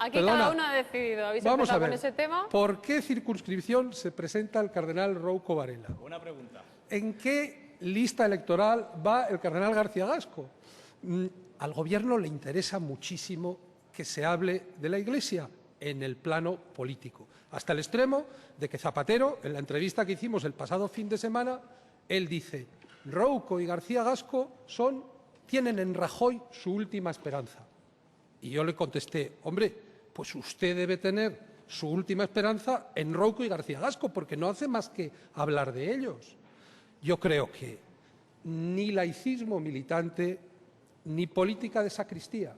ha decidido. ¿Habéis empezado con ese tema? ¿Por qué circunscripción se presenta el cardenal Rouco Varela? Buena pregunta. ¿En qué lista electoral va el cardenal García Gasco? Al Gobierno le interesa muchísimo que se hable de la Iglesia. en el plano político, hasta el extremo de que Zapatero, en la entrevista que hicimos el pasado fin de semana, él dice: Rouco y García Gasco tienen en Rajoy su última esperanza. Y yo le contesté: hombre, pues usted debe tener su última esperanza en Rouco y García Gasco, porque no hace más que hablar de ellos. Yo creo que ni laicismo militante, ni política de sacristía.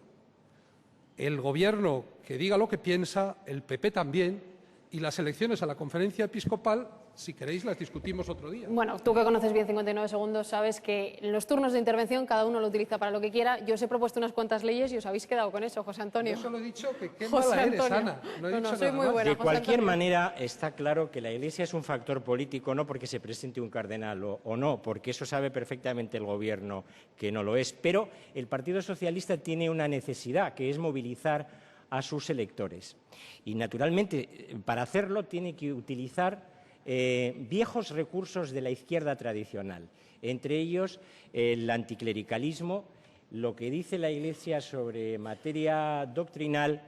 El Gobierno que diga lo que piensa, el PP también, y las elecciones a la Conferencia Episcopal, si queréis, las discutimos otro día. Bueno, tú que conoces bien 59 segundos, sabes que en los turnos de intervención cada uno lo utiliza para lo que quiera. Yo os he propuesto unas cuantas leyes y os habéis quedado con eso, José Antonio. Yo solo he dicho que qué José mala eres, Antonio. Ana. No he dicho soy nada muy más. buena, De José cualquier Antonio. manera, está claro que la Iglesia es un factor político, no porque se presente un cardenal o no, porque eso sabe perfectamente el Gobierno que no lo es. Pero el Partido Socialista tiene una necesidad, que es movilizar a sus electores. Y, naturalmente, para hacerlo tiene que utilizar viejos recursos de la izquierda tradicional, entre ellos el anticlericalismo, lo que dice la Iglesia sobre materia doctrinal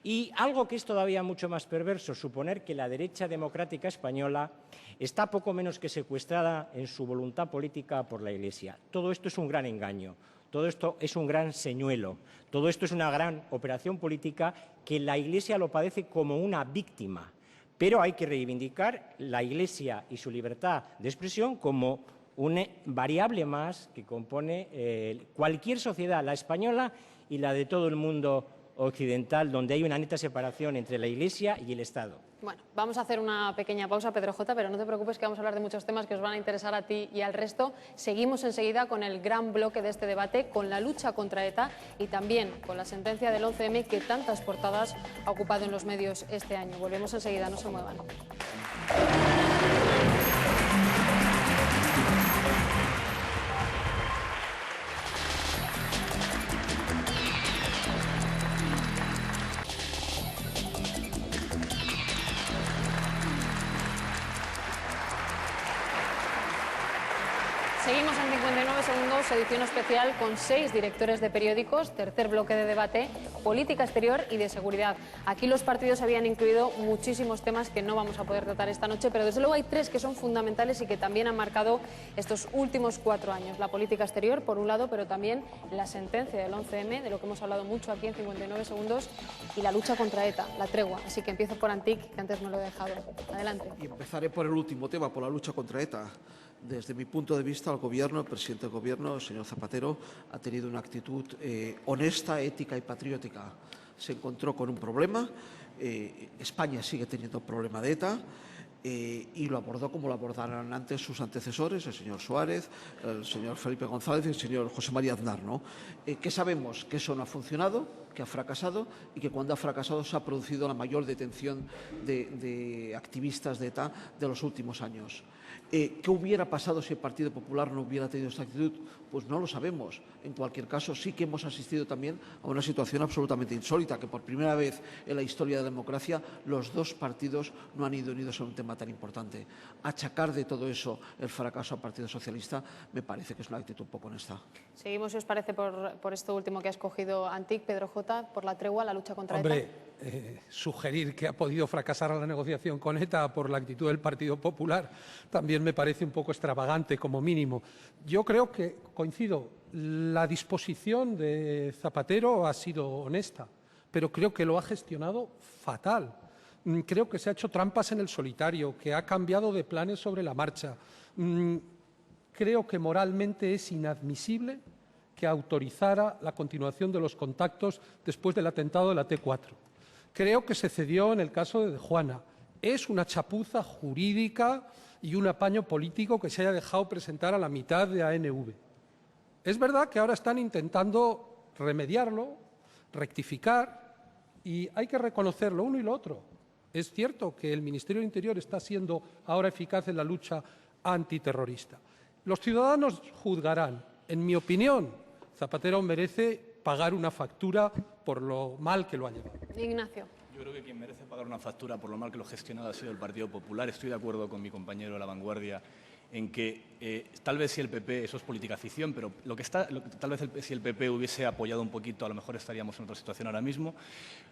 y algo que es todavía mucho más perverso, suponer que la derecha democrática española está poco menos que secuestrada en su voluntad política por la Iglesia. Todo esto es un gran engaño, todo esto es un gran señuelo, todo esto es una gran operación política que la Iglesia lo padece como una víctima. Pero hay que reivindicar la Iglesia y su libertad de expresión como una variable más que compone cualquier sociedad, la española y la de todo el mundo occidental, donde hay una neta separación entre la Iglesia y el Estado. Bueno, vamos a hacer una pequeña pausa, Pedro J., pero no te preocupes que vamos a hablar de muchos temas que os van a interesar a ti y al resto. Seguimos enseguida con el gran bloque de este debate, con la lucha contra ETA y también con la sentencia del 11M que tantas portadas ha ocupado en los medios este año. Volvemos enseguida, no se muevan. Seguimos en 59 segundos, edición especial con 6 directores de periódicos, tercer bloque de debate, política exterior y de seguridad. Aquí los partidos habían incluido muchísimos temas que no vamos a poder tratar esta noche, pero desde luego hay 3 que son fundamentales y que también han marcado estos últimos 4 años. La política exterior, por un lado, pero también la sentencia del 11M, de lo que hemos hablado mucho aquí en 59 segundos, y la lucha contra ETA, la tregua. Así que empiezo por Antic, que antes me lo he dejado. Adelante. Y empezaré por el último tema, por la lucha contra ETA. Desde mi punto de vista, el Gobierno, el presidente del Gobierno, el señor Zapatero, ha tenido una actitud honesta, ética y patriótica. Se encontró con un problema, España sigue teniendo un problema de ETA, y lo abordó como lo abordaron antes sus antecesores, el señor Suárez, el señor Felipe González y el señor José María Aznar, ¿no? Que sabemos que eso no ha funcionado, que ha fracasado y que cuando ha fracasado se ha producido la mayor detención de activistas de ETA de los últimos años. ¿Qué hubiera pasado si el Partido Popular no hubiera tenido esta actitud? Pues no lo sabemos. En cualquier caso, sí que hemos asistido también a una situación absolutamente insólita, que por primera vez en la historia de la democracia los dos partidos no han ido unidos en un tema tan importante. Achacar de todo eso el fracaso al Partido Socialista me parece que es una actitud poco honesta. Seguimos, si os parece, por esto último que ha escogido Antic, Pedro J., por la tregua, la lucha contra ETA. Sugerir que ha podido fracasar la negociación con ETA por la actitud del Partido Popular también me parece un poco extravagante, como mínimo. Yo creo que, coincido, la disposición de Zapatero ha sido honesta, pero creo que lo ha gestionado fatal. Creo que se ha hecho trampas en el solitario, que ha cambiado de planes sobre la marcha. Creo que moralmente es inadmisible que autorizara la continuación de los contactos después del atentado de la T4. Creo que se cedió en el caso de Juana. Es una chapuza jurídica y un apaño político que se haya dejado presentar a la mitad de ANV. Es verdad que ahora están intentando remediarlo, rectificar, y hay que reconocer lo uno y lo otro. Es cierto que el Ministerio del Interior está siendo ahora eficaz en la lucha antiterrorista. Los ciudadanos juzgarán. En mi opinión, Zapatero merece pagar una factura por lo mal que lo ha llevado. Ignacio. Yo creo que quien merece pagar una factura por lo mal que lo ha gestionado ha sido el Partido Popular. Estoy de acuerdo con mi compañero de La Vanguardia en que tal vez si el PP, eso es política ficción, pero tal vez si el PP hubiese apoyado un poquito, a lo mejor estaríamos en otra situación ahora mismo.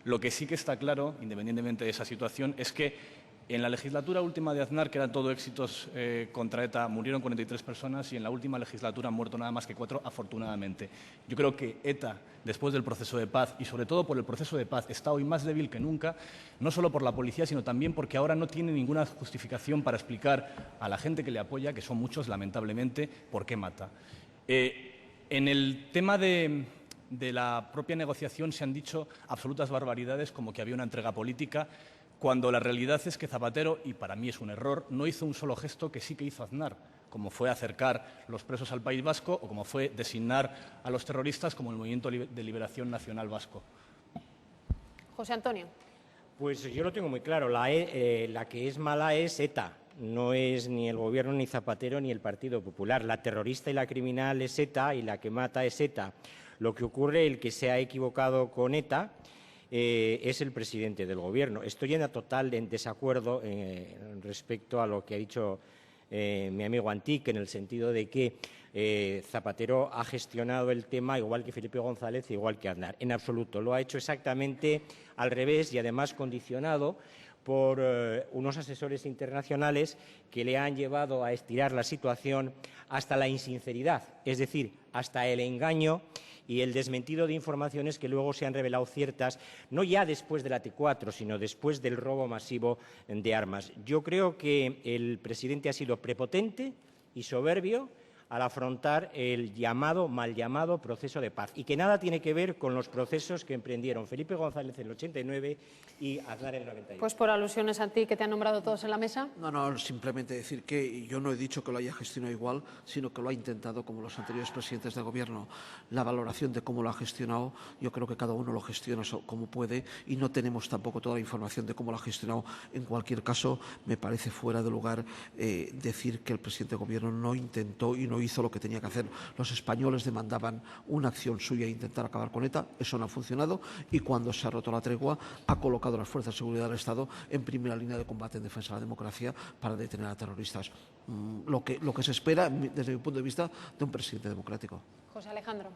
Lo que sí que está claro, independientemente de esa situación, es que en la legislatura última de Aznar, que eran todo éxitos contra ETA, murieron 43 personas y en la última legislatura han muerto nada más que 4, afortunadamente. Yo creo que ETA, después del proceso de paz y sobre todo por el proceso de paz, está hoy más débil que nunca, no solo por la policía, sino también porque ahora no tiene ninguna justificación para explicar a la gente que le apoya, que son muchos, lamentablemente, por qué mata. En el tema de la propia negociación se han dicho absolutas barbaridades, como que había una entrega política, cuando la realidad es que Zapatero, y para mí es un error, no hizo un solo gesto que sí que hizo Aznar, como fue acercar los presos al País Vasco o como fue designar a los terroristas como el Movimiento de Liberación Nacional Vasco. José Antonio. Pues yo lo tengo muy claro, la que es mala es ETA, no es ni el Gobierno, ni Zapatero, ni el Partido Popular. La terrorista y la criminal es ETA y la que mata es ETA. Lo que ocurre, el que se ha equivocado con ETA, es el presidente del Gobierno. Estoy en total desacuerdo respecto a lo que ha dicho mi amigo Antic, en el sentido de que Zapatero ha gestionado el tema igual que Felipe González, igual que Aznar. En absoluto, lo ha hecho exactamente al revés y además condicionado por unos asesores internacionales que le han llevado a estirar la situación hasta la insinceridad, es decir, hasta el engaño y el desmentido de informaciones que luego se han revelado ciertas, no ya después de la T4, sino después del robo masivo de armas. Yo creo que el presidente ha sido prepotente y soberbio al afrontar el mal llamado proceso de paz, y que nada tiene que ver con los procesos que emprendieron Felipe González en el 89 y Aznar en el 91. Pues por alusiones a ti, que te han nombrado todos en la mesa. No, simplemente decir que yo no he dicho que lo haya gestionado igual, sino que lo ha intentado como los anteriores presidentes de Gobierno. La valoración de cómo lo ha gestionado, yo creo que cada uno lo gestiona como puede y no tenemos tampoco toda la información de cómo lo ha gestionado. En cualquier caso, me parece fuera de lugar decir que el presidente de Gobierno no intentó y no hizo lo que tenía que hacer. Los españoles demandaban una acción suya e intentar acabar con ETA, eso no ha funcionado, y cuando se ha roto la tregua ha colocado a las fuerzas de seguridad del Estado en primera línea de combate en defensa de la democracia para detener a terroristas. Lo que se espera, desde mi punto de vista, de un presidente democrático. José Alejandro.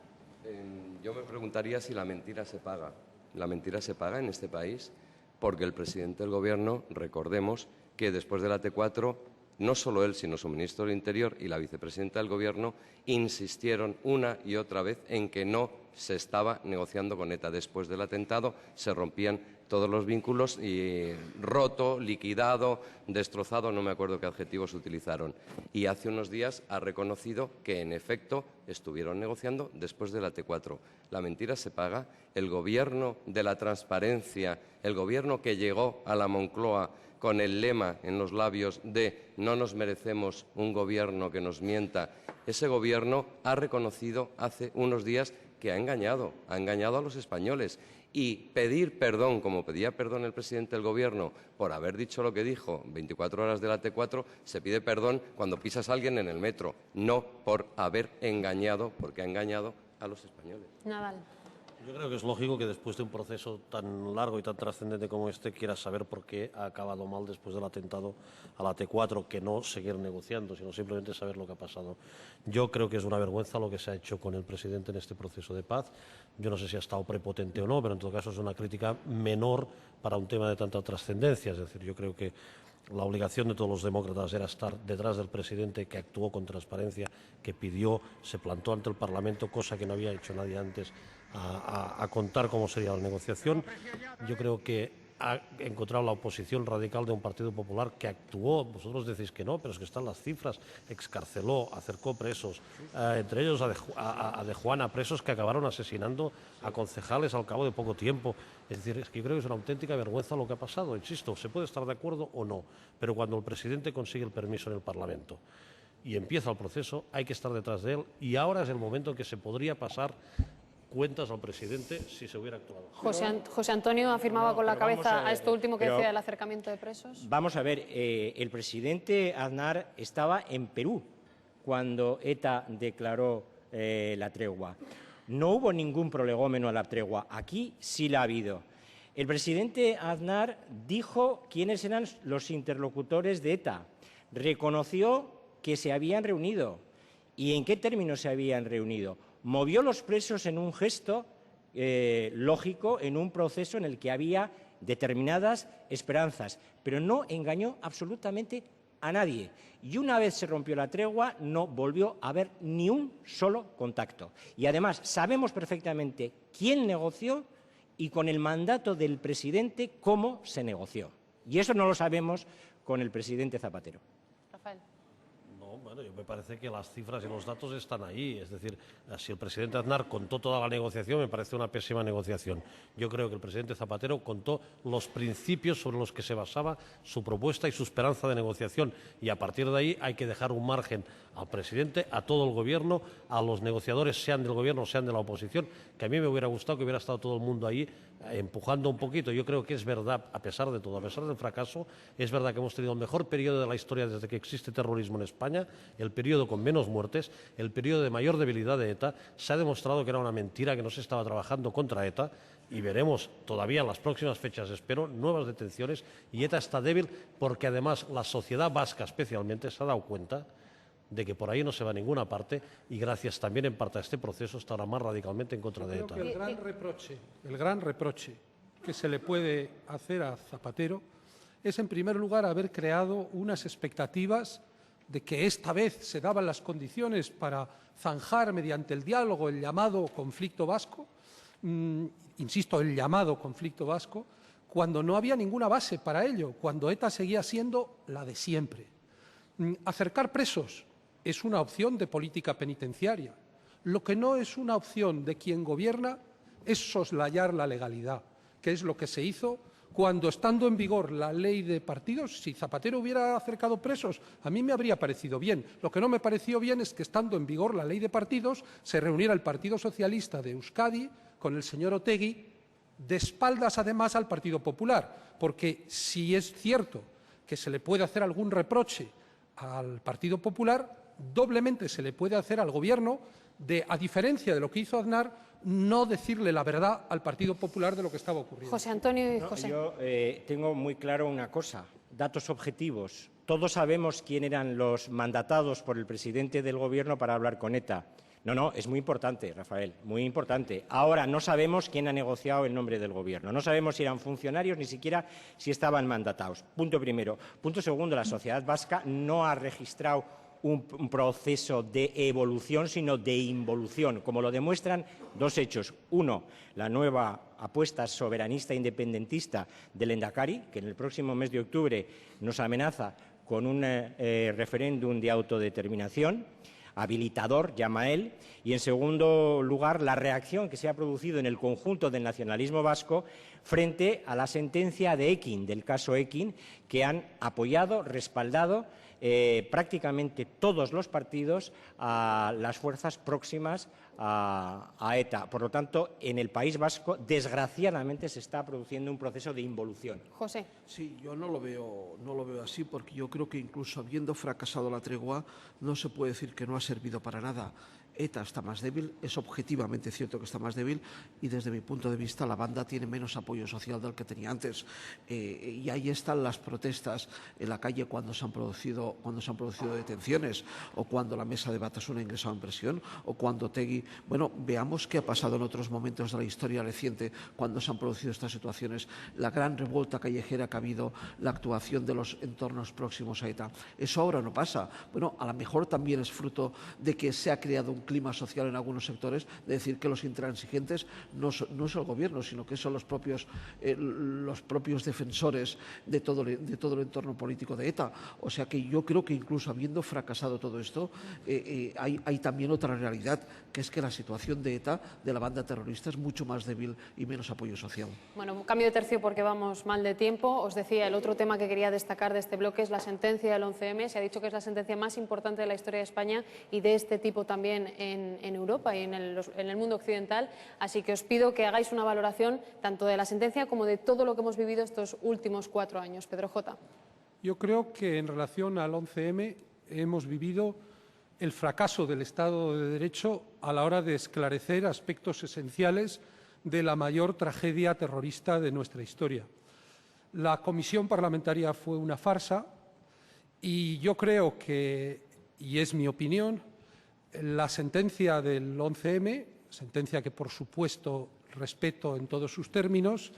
Yo me preguntaría si la mentira se paga. La mentira se paga en este país porque el presidente del Gobierno, recordemos que después de la T4, no solo él, sino su ministro del Interior y la vicepresidenta del Gobierno insistieron una y otra vez en que no se estaba negociando con ETA. Después del atentado se rompían todos los vínculos y roto, liquidado, destrozado, no me acuerdo qué adjetivos utilizaron. Y hace unos días ha reconocido que, en efecto, estuvieron negociando después de la T4. La mentira se paga. El Gobierno de la transparencia, el Gobierno que llegó a la Moncloa con el lema en los labios de no nos merecemos un gobierno que nos mienta, ese gobierno ha reconocido hace unos días que ha engañado a los españoles. Y pedir perdón, como pedía perdón el presidente del Gobierno por haber dicho lo que dijo 24 horas de la T4, se pide perdón cuando pisas a alguien en el metro, no por haber engañado, porque ha engañado a los españoles. Nadal. Yo creo que es lógico que después de un proceso tan largo y tan trascendente como este quieras saber por qué ha acabado mal después del atentado a la T4, que no seguir negociando, sino simplemente saber lo que ha pasado. Yo creo que es una vergüenza lo que se ha hecho con el presidente en este proceso de paz. Yo no sé si ha estado prepotente o no, pero en todo caso es una crítica menor para un tema de tanta trascendencia. Es decir, yo creo que la obligación de todos los demócratas era estar detrás del presidente, que actuó con transparencia, que pidió, se plantó ante el Parlamento, cosa que no había hecho nadie antes, a contar cómo sería la negociación. Yo creo que ha encontrado la oposición radical de un Partido Popular que actuó, vosotros decís que no, pero es que están las cifras, excarceló, acercó presos, entre ellos a De Juana, presos que acabaron asesinando a concejales al cabo de poco tiempo. Es decir, es que yo creo que es una auténtica vergüenza lo que ha pasado. Insisto, se puede estar de acuerdo o no, pero cuando el presidente consigue el permiso en el Parlamento y empieza el proceso, hay que estar detrás de él, y ahora es el momento que se podría pasar cuentas al presidente si se hubiera actuado. José Antonio afirmaba con la cabeza a esto último que decía del acercamiento de presos. Vamos a ver, el presidente Aznar estaba en Perú cuando ETA declaró la tregua. No hubo ningún prolegómeno a la tregua. Aquí sí la ha habido. El presidente Aznar dijo quiénes eran los interlocutores de ETA. Reconoció que se habían reunido. ¿Y en qué términos se habían reunido? Movió los presos en un gesto lógico, en un proceso en el que había determinadas esperanzas, pero no engañó absolutamente a nadie. Y una vez se rompió la tregua, no volvió a haber ni un solo contacto. Y además sabemos perfectamente quién negoció y con el mandato del presidente cómo se negoció. Y eso no lo sabemos con el presidente Zapatero. Rafael. No, bueno, me parece que las cifras y los datos están ahí. Es decir, si el presidente Aznar contó toda la negociación, me parece una pésima negociación. Yo creo que el presidente Zapatero contó los principios sobre los que se basaba su propuesta y su esperanza de negociación. Y a partir de ahí hay que dejar un margen al presidente, a todo el gobierno, a los negociadores, sean del gobierno, sean de la oposición, que a mí me hubiera gustado que hubiera estado todo el mundo ahí empujando un poquito. Yo creo que es verdad, a pesar de todo, a pesar del fracaso, es verdad que hemos tenido el mejor periodo de la historia desde que existe terrorismo en España, el periodo con menos muertes, el periodo de mayor debilidad de ETA. Se ha demostrado que era una mentira, que no se estaba trabajando contra ETA, y veremos todavía en las próximas fechas, espero, nuevas detenciones, y ETA está débil porque además la sociedad vasca especialmente se ha dado cuenta de que por ahí no se va a ninguna parte, y gracias también en parte a este proceso está ahora más radicalmente en contra de ETA. Creo que el gran reproche que se le puede hacer a Zapatero es, en primer lugar, haber creado unas expectativas de que esta vez se daban las condiciones para zanjar mediante el diálogo el llamado conflicto vasco, insisto, el llamado conflicto vasco, cuando no había ninguna base para ello, cuando ETA seguía siendo la de siempre. Acercar presos es una opción de política penitenciaria. Lo que no es una opción de quien gobierna es soslayar la legalidad, que es lo que se hizo cuando, estando en vigor la ley de partidos. Si Zapatero hubiera acercado presos, a mí me habría parecido bien. Lo que no me pareció bien es que, estando en vigor la ley de partidos, se reuniera el Partido Socialista de Euskadi con el señor Otegi, de espaldas además al Partido Popular, porque si es cierto que se le puede hacer algún reproche al Partido Popular, doblemente se le puede hacer al Gobierno de, a diferencia de lo que hizo Aznar, no decirle la verdad al Partido Popular de lo que estaba ocurriendo. José Antonio y José. Yo tengo muy claro una cosa, datos objetivos. Todos sabemos quién eran los mandatados por el presidente del Gobierno para hablar con ETA. No, es muy importante, Rafael, muy importante. Ahora no sabemos quién ha negociado en nombre del Gobierno. No sabemos si eran funcionarios, ni siquiera si estaban mandatados. Punto primero. Punto segundo, la sociedad vasca no ha registrado un proceso de evolución, sino de involución, como lo demuestran dos hechos. Uno, la nueva apuesta soberanista e independentista del Endacari, que en el próximo mes de octubre nos amenaza con un referéndum de autodeterminación habilitador, llama él, y en segundo lugar la reacción que se ha producido en el conjunto del nacionalismo vasco frente a la sentencia de Ekin, del caso Ekin, que han apoyado, respaldado prácticamente todos los partidos a las fuerzas próximas a ETA. Por lo tanto, en el País Vasco, desgraciadamente, se está produciendo un proceso de involución. José. Sí, yo no lo veo así, porque yo creo que incluso habiendo fracasado la tregua, no se puede decir que no ha servido para nada. ETA está más débil, es objetivamente cierto que está más débil, y desde mi punto de vista la banda tiene menos apoyo social del que tenía antes. Y ahí están las protestas en la calle cuando se han producido detenciones, o cuando la mesa de Batasuna ha ingresado en prisión, o cuando Otegi. Bueno, veamos qué ha pasado en otros momentos de la historia reciente cuando se han producido estas situaciones. La gran revuelta callejera que ha habido, la actuación de los entornos próximos a ETA. Eso ahora no pasa. Bueno, a lo mejor también es fruto de que se ha creado un clima social en algunos sectores, de decir que los intransigentes no es el Gobierno, sino que son los propios defensores de todo el entorno político de ETA. O sea que yo creo que incluso habiendo fracasado todo esto, hay también otra realidad, que es que la situación de ETA, de la banda terrorista, es mucho más débil y menos apoyo social. Bueno, cambio de tercio porque vamos mal de tiempo. Os decía, el otro tema que quería destacar de este bloque es la sentencia del 11M. Se ha dicho que es la sentencia más importante de la historia de España y de este tipo también en Europa y en el mundo occidental. Así que os pido que hagáis una valoración tanto de la sentencia como de todo lo que hemos vivido estos últimos 4 años. Pedro J. Yo creo que en relación al 11M hemos vivido el fracaso del Estado de Derecho a la hora de esclarecer aspectos esenciales de la mayor tragedia terrorista de nuestra historia. La comisión parlamentaria fue una farsa, y yo creo que y es mi opinión, la sentencia del 11M, sentencia que por supuesto respeto en todos sus términos,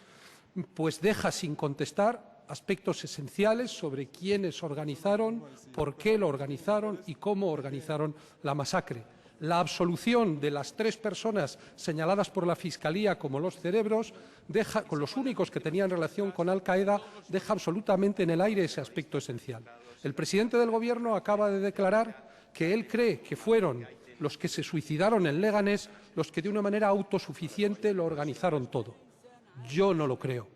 pues deja sin contestar aspectos esenciales sobre quiénes organizaron, por qué lo organizaron y cómo organizaron la masacre. La absolución de las 3 personas señaladas por la Fiscalía como los cerebros, con los únicos que tenían relación con Al-Qaeda, deja absolutamente en el aire ese aspecto esencial. El presidente del Gobierno acaba de declarar que él cree que fueron los que se suicidaron en Leganés los que de una manera autosuficiente lo organizaron todo. Yo no lo creo.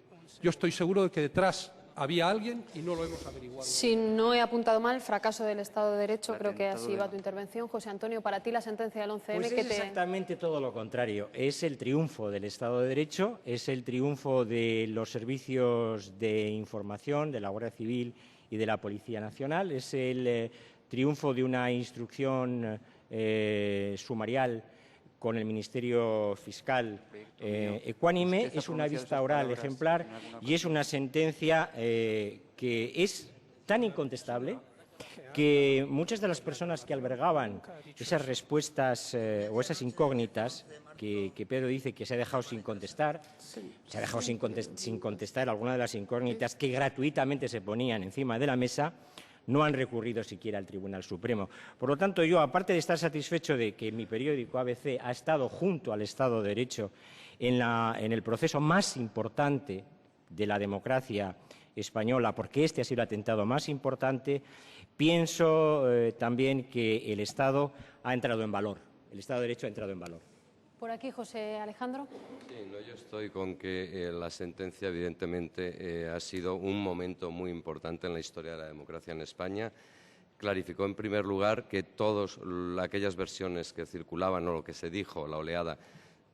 Yo estoy seguro de que detrás había alguien y no lo hemos averiguado. Si no he apuntado mal, fracaso del Estado de Derecho, creo que así va tu intervención. José Antonio, para ti la sentencia del 11M... Pues es exactamente todo lo contrario. Es el triunfo del Estado de Derecho, es el triunfo de los servicios de información, de la Guardia Civil y de la Policía Nacional, es el triunfo de una instrucción sumarial con el Ministerio Fiscal ecuánime, es una vista oral ejemplar y es una sentencia que es tan incontestable que muchas de las personas que albergaban esas respuestas o esas incógnitas que Pedro dice que se ha dejado sin contestar, se ha dejado sin contestar algunas de las incógnitas que gratuitamente se ponían encima de la mesa, no han recurrido siquiera al Tribunal Supremo. Por lo tanto, yo, aparte de estar satisfecho de que mi periódico ABC ha estado junto al Estado de Derecho en el proceso más importante de la democracia española, porque este ha sido el atentado más importante, pienso también que el Estado ha entrado en valor, el Estado de Derecho ha entrado en valor. Por aquí, José Alejandro. Sí, no, yo estoy con que la sentencia, evidentemente, ha sido un momento muy importante en la historia de la democracia en España. Clarificó, en primer lugar, que todas aquellas versiones que circulaban o lo que se dijo, la oleada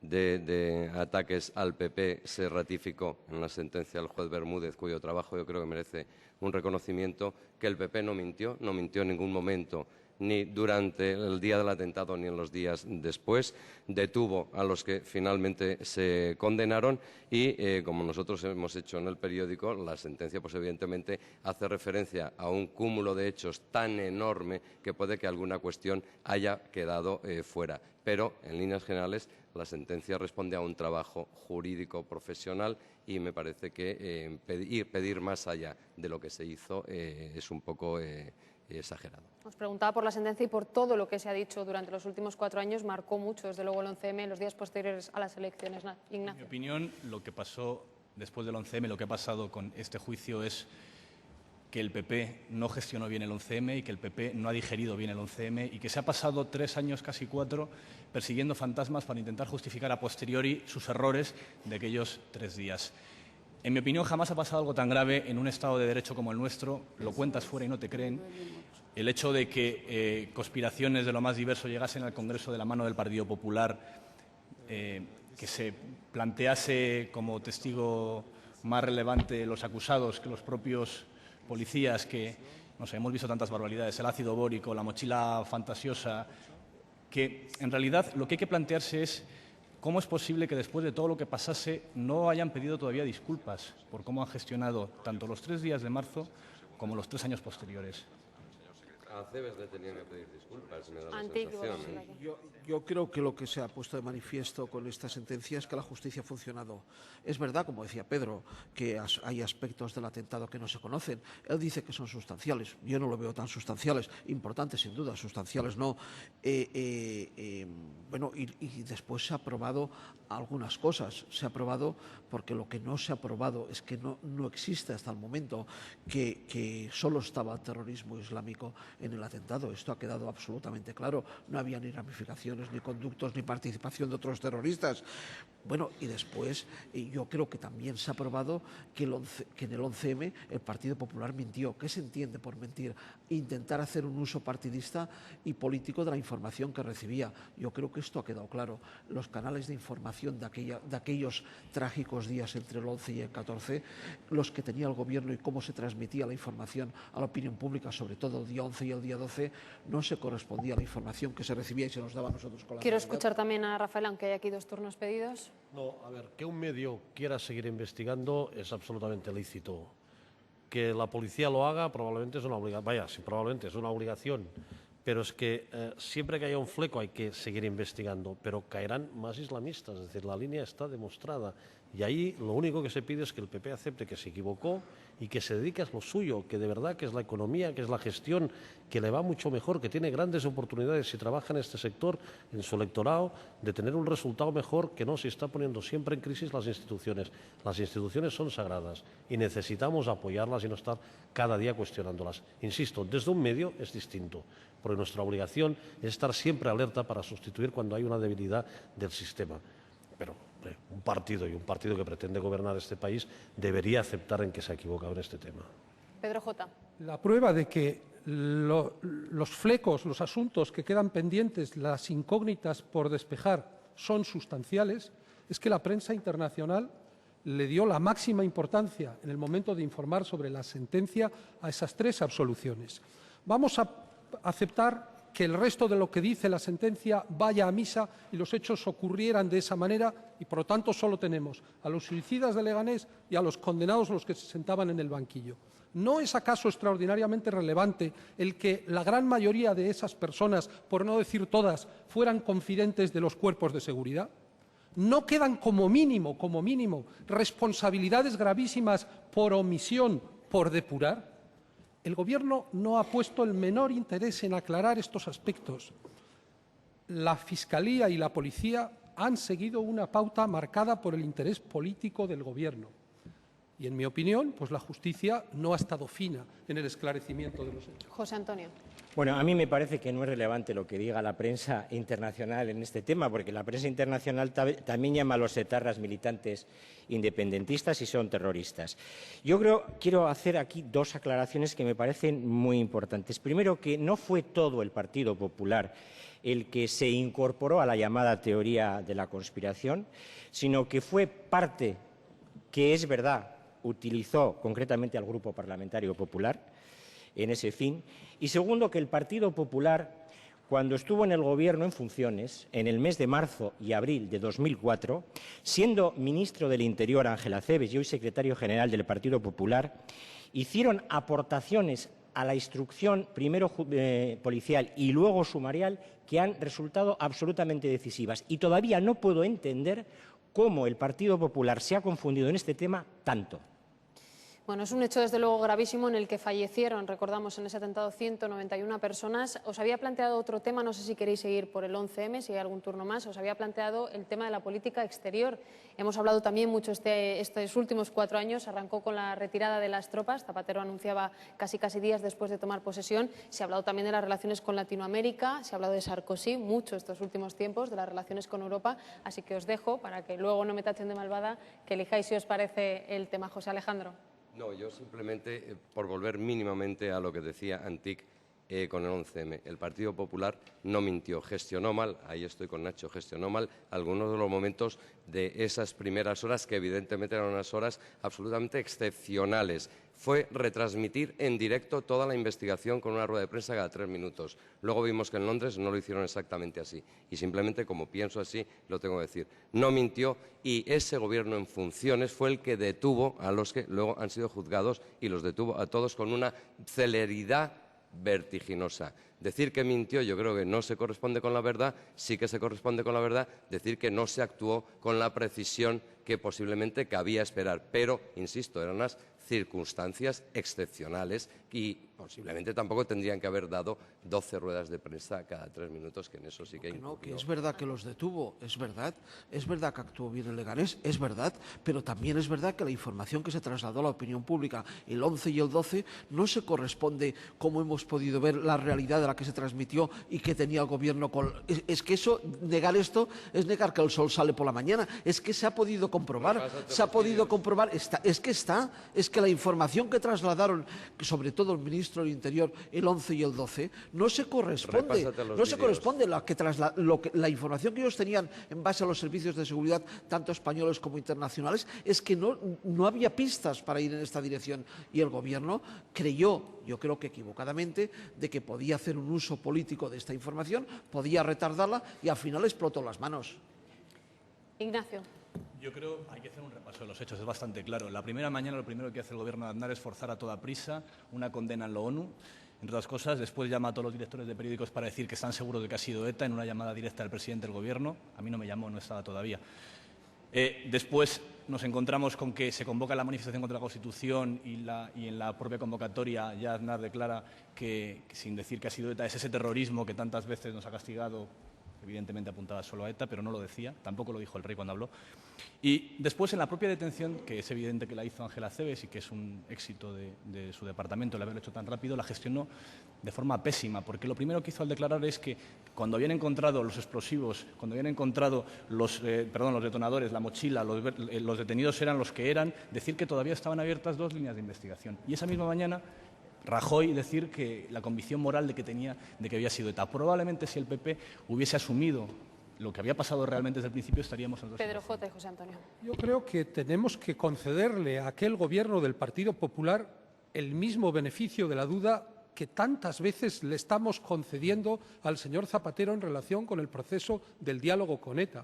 de ataques al PP, se ratificó en la sentencia del juez Bermúdez, cuyo trabajo yo creo que merece un reconocimiento, que el PP no mintió en ningún momento, ni durante el día del atentado ni en los días después, detuvo a los que finalmente se condenaron y, como nosotros hemos hecho en el periódico, la sentencia pues evidentemente hace referencia a un cúmulo de hechos tan enorme que puede que alguna cuestión haya quedado fuera. Pero, en líneas generales, la sentencia responde a un trabajo jurídico profesional y me parece que pedir más allá de lo que se hizo es un poco exagerado. Os preguntaba por la sentencia y por todo lo que se ha dicho durante los últimos 4 años. Marcó mucho, desde luego, el 11M en los días posteriores a las elecciones. Ignacio. En mi opinión, lo que pasó después del 11M, lo que ha pasado con este juicio es que el PP no gestionó bien el 11M y que el PP no ha digerido bien el 11M y que se ha pasado 3 años, casi 4, persiguiendo fantasmas para intentar justificar a posteriori sus errores de aquellos 3 días. En mi opinión, jamás ha pasado algo tan grave en un Estado de Derecho como el nuestro. Lo cuentas fuera y no te creen. El hecho de que conspiraciones de lo más diverso llegasen al Congreso de la mano del Partido Popular, que se plantease como testigo más relevante los acusados que los propios policías, que no sé, hemos visto tantas barbaridades, el ácido bórico, la mochila fantasiosa, que en realidad lo que hay que plantearse es ¿cómo es posible que después de todo lo que pasase no hayan pedido todavía disculpas por cómo han gestionado tanto los 3 días de marzo como los 3 años posteriores? A Acebes le tenían que pedir disculpas, me da la sensación. Yo creo que lo que se ha puesto de manifiesto con esta sentencia es que la justicia ha funcionado. Es verdad, como decía Pedro, que hay aspectos del atentado que no se conocen. Él dice que son sustanciales. Yo no lo veo tan sustanciales. Importantes, sin duda, sustanciales no. Bueno, y después se ha aprobado algunas cosas. Se ha aprobado porque lo que no se ha aprobado es que no existe hasta el momento que solo estaba el terrorismo islámico en el atentado. Esto ha quedado absolutamente claro. No había ni ramificaciones, ni conductos, ni participación de otros terroristas. Bueno, y después yo creo que también se ha aprobado que en el 11M el Partido Popular mintió. ¿Qué se entiende por mentir? Intentar hacer un uso partidista y político de la información que recibía. Yo creo que esto ha quedado claro. Los canales de información de aquellos trágicos días entre el 11 y el 14, los que tenía el gobierno y cómo se transmitía la información a la opinión pública, sobre todo el día 11 y el día 12, no se correspondía a la información que se recibía y se nos daba a nosotros con la Quiero realidad. escuchar también a Rafael, aunque hay aquí 2 turnos pedidos. No, a ver, que un medio quiera seguir investigando es absolutamente lícito. Que la policía lo haga probablemente es una obligación, vaya, sí, probablemente es una obligación pero es que siempre que haya un fleco hay que seguir investigando, pero caerán más islamistas, es decir, la línea está demostrada. Y ahí lo único que se pide es que el PP acepte que se equivocó y que se dedique a lo suyo, que de verdad que es la economía, que es la gestión, que le va mucho mejor, que tiene grandes oportunidades si trabaja en este sector, en su electorado, de tener un resultado mejor, que no se está poniendo siempre en crisis las instituciones. Las instituciones son sagradas y necesitamos apoyarlas y no estar cada día cuestionándolas. Insisto, desde un medio es distinto, porque nuestra obligación es estar siempre alerta para sustituir cuando hay una debilidad del sistema. Pero un partido que pretende gobernar este país debería aceptar en que se ha equivocado en este tema. Pedro J. La prueba de que los flecos, los asuntos que quedan pendientes, las incógnitas por despejar son sustanciales, es que la prensa internacional le dio la máxima importancia en el momento de informar sobre la sentencia a esas 3 absoluciones. Vamos a aceptar que el resto de lo que dice la sentencia vaya a misa y los hechos ocurrieran de esa manera y, por lo tanto, solo tenemos a los suicidas de Leganés y a los condenados los que se sentaban en el banquillo. ¿No es acaso extraordinariamente relevante el que la gran mayoría de esas personas, por no decir todas, fueran confidentes de los cuerpos de seguridad? ¿No quedan como mínimo, responsabilidades gravísimas por omisión, por depurar? El Gobierno no ha puesto el menor interés en aclarar estos aspectos. La Fiscalía y la Policía han seguido una pauta marcada por el interés político del Gobierno. Y, en mi opinión, pues la justicia no ha estado fina en el esclarecimiento de los hechos. José Antonio. Bueno, a mí me parece que no es relevante lo que diga la prensa internacional en este tema, porque la prensa internacional también llama a los etarras militantes independentistas y son terroristas. Yo quiero hacer aquí 2 aclaraciones que me parecen muy importantes. Primero, que no fue todo el Partido Popular el que se incorporó a la llamada teoría de la conspiración, sino que fue parte que, es verdad, utilizó concretamente al Grupo Parlamentario Popular en ese fin. Y segundo, que el Partido Popular, cuando estuvo en el Gobierno en funciones, en el mes de marzo y abril de 2004, siendo ministro del Interior Ángel Acebes y hoy secretario general del Partido Popular, hicieron aportaciones a la instrucción primero policial y luego sumarial que han resultado absolutamente decisivas. Y todavía no puedo entender cómo el Partido Popular se ha confundido en este tema tanto. Bueno, es un hecho desde luego gravísimo en el que fallecieron, recordamos, en ese atentado 191 personas. Os había planteado otro tema, no sé si queréis seguir por el 11M, si hay algún turno más. Os había planteado el tema de la política exterior. Hemos hablado también mucho estos últimos 4 años, arrancó con la retirada de las tropas, Zapatero anunciaba casi días después de tomar posesión. Se ha hablado también de las relaciones con Latinoamérica, se ha hablado de Sarkozy mucho estos últimos tiempos, de las relaciones con Europa, así que os dejo, para que luego no me tachen de malvada, que elijáis si os parece el tema. José Alejandro. No, yo simplemente, por volver mínimamente a lo que decía Antic con el 11M, el Partido Popular no mintió, gestionó mal, ahí estoy con Nacho, gestionó mal algunos de los momentos de esas primeras horas, que evidentemente eran unas horas absolutamente excepcionales. Fue retransmitir en directo toda la investigación con una rueda de prensa cada 3 minutos. Luego vimos que en Londres no lo hicieron exactamente así. Y simplemente, como pienso así, lo tengo que decir. No mintió y ese Gobierno en funciones fue el que detuvo a los que luego han sido juzgados y los detuvo a todos con una celeridad vertiginosa. Decir que mintió yo creo que no se corresponde con la verdad, sí que se corresponde con la verdad decir que no se actuó con la precisión que posiblemente cabía esperar. Pero, insisto, eran unas circunstancias excepcionales y posiblemente tampoco tendrían que haber dado 12 ruedas de prensa cada 3 minutos, que en eso sí que incurrió. No, que es verdad que los detuvo, es verdad que actuó bien en Leganés, es verdad, pero también es verdad que la información que se trasladó a la opinión pública el 11 y el 12 no se corresponde, como hemos podido ver, la realidad de la que se transmitió y que tenía el Gobierno. Es que eso, negar esto, es negar que el sol sale por la mañana, es que se ha podido comprobar, es que la información que trasladaron, sobre todo el ministro del Interior, el 11 y el 12, no se corresponde. No se corresponde la información que ellos tenían en base a los servicios de seguridad, tanto españoles como internacionales, es que no había pistas para ir en esta dirección. Y el Gobierno creyó, yo creo que equivocadamente, de que podía hacer un uso político de esta información, podía retardarla y al final explotó las manos. Ignacio. Yo creo que hay que hacer un repaso de los hechos, es bastante claro. La primera mañana lo primero que hace el Gobierno de Aznar es forzar a toda prisa una condena en la ONU. entre otras cosas. Después llama a todos los directores de periódicos para decir que están seguros de que ha sido ETA en una llamada directa del presidente del Gobierno. A mí no me llamó, no estaba todavía. Después nos encontramos con que se convoca la manifestación contra la Constitución y en la propia convocatoria ya Aznar declara que, sin decir que ha sido ETA, es ese terrorismo que tantas veces nos ha castigado. Evidentemente apuntaba solo a ETA, pero no lo decía, tampoco lo dijo el rey cuando habló. Y después, en la propia detención, que es evidente que la hizo Ángela Cebes y que es un éxito de su departamento el haberlo hecho tan rápido, la gestionó de forma pésima, porque lo primero que hizo al declarar es que cuando habían encontrado los explosivos, cuando habían encontrado los detonadores, la mochila, los detenidos eran los que eran, decir que todavía estaban abiertas 2 líneas de investigación. Y esa misma mañana Rajoy decir que la convicción moral de que había sido ETA. Probablemente si el PP hubiese asumido lo que había pasado realmente desde el principio, estaríamos en otra Pedro situación. J. y José Antonio. Yo creo que tenemos que concederle a aquel gobierno del Partido Popular el mismo beneficio de la duda que tantas veces le estamos concediendo al señor Zapatero en relación con el proceso del diálogo con ETA.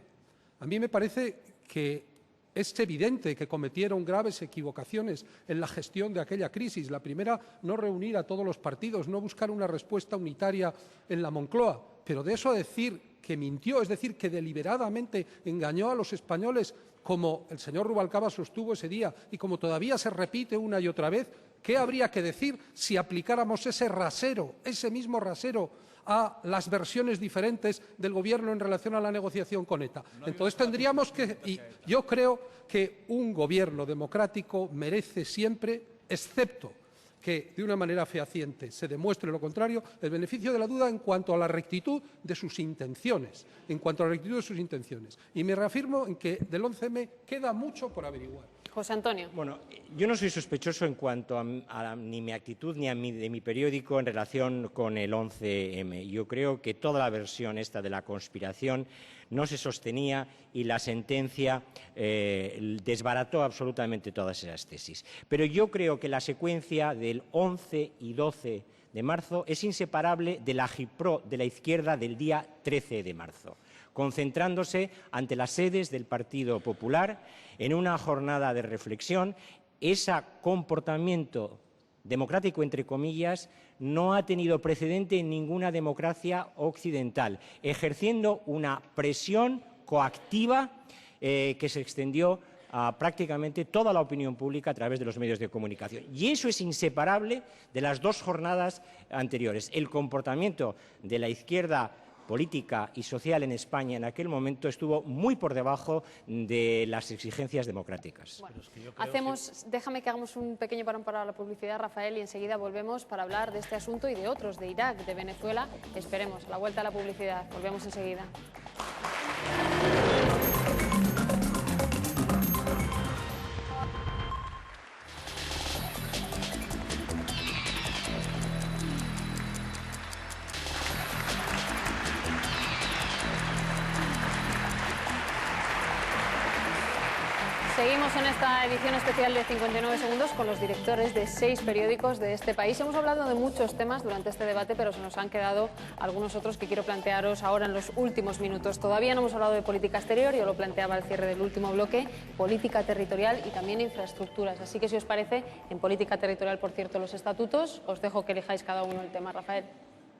A mí me parece que es evidente que cometieron graves equivocaciones en la gestión de aquella crisis. La primera, no reunir a todos los partidos, no buscar una respuesta unitaria en la Moncloa. Pero de eso a decir que mintió, es decir, que deliberadamente engañó a los españoles, como el señor Rubalcaba sostuvo ese día y como todavía se repite una y otra vez, ¿qué habría que decir si aplicáramos ese mismo rasero a las versiones diferentes del Gobierno en relación a la negociación con ETA? Entonces tendríamos que... Y yo creo que un Gobierno democrático merece siempre, excepto que de una manera fehaciente se demuestre lo contrario, el beneficio de la duda en cuanto a la rectitud de sus intenciones. Y me reafirmo en que del 11M queda mucho por averiguar. José Antonio. Bueno, yo no soy sospechoso en cuanto a ni mi actitud ni de mi periódico en relación con el 11M. Yo creo que toda la versión esta de la conspiración no se sostenía y la sentencia desbarató absolutamente todas esas tesis. Pero yo creo que la secuencia del 11 y 12 de marzo es inseparable de la agitprop de la izquierda del día 13 de marzo, concentrándose ante las sedes del Partido Popular en una jornada de reflexión. Ese comportamiento democrático, entre comillas, no ha tenido precedente en ninguna democracia occidental, ejerciendo una presión coactiva que se extendió a prácticamente toda la opinión pública a través de los medios de comunicación. Y eso es inseparable de las 2 jornadas anteriores. El comportamiento de la izquierda política y social en España en aquel momento estuvo muy por debajo de las exigencias democráticas. Bueno, déjame que hagamos un pequeño parón para la publicidad, Rafael, y enseguida volvemos para hablar de este asunto y de otros, de Irak, de Venezuela. Esperemos, a la vuelta a la publicidad. Volvemos enseguida. Seguimos en esta edición especial de 59 segundos con los directores de 6 periódicos de este país. Hemos hablado de muchos temas durante este debate, pero se nos han quedado algunos otros que quiero plantearos ahora en los últimos minutos. Todavía no hemos hablado de política exterior, yo lo planteaba al cierre del último bloque, política territorial y también infraestructuras. Así que si os parece, en política territorial, por cierto, los estatutos, os dejo que elijáis cada uno el tema. Rafael.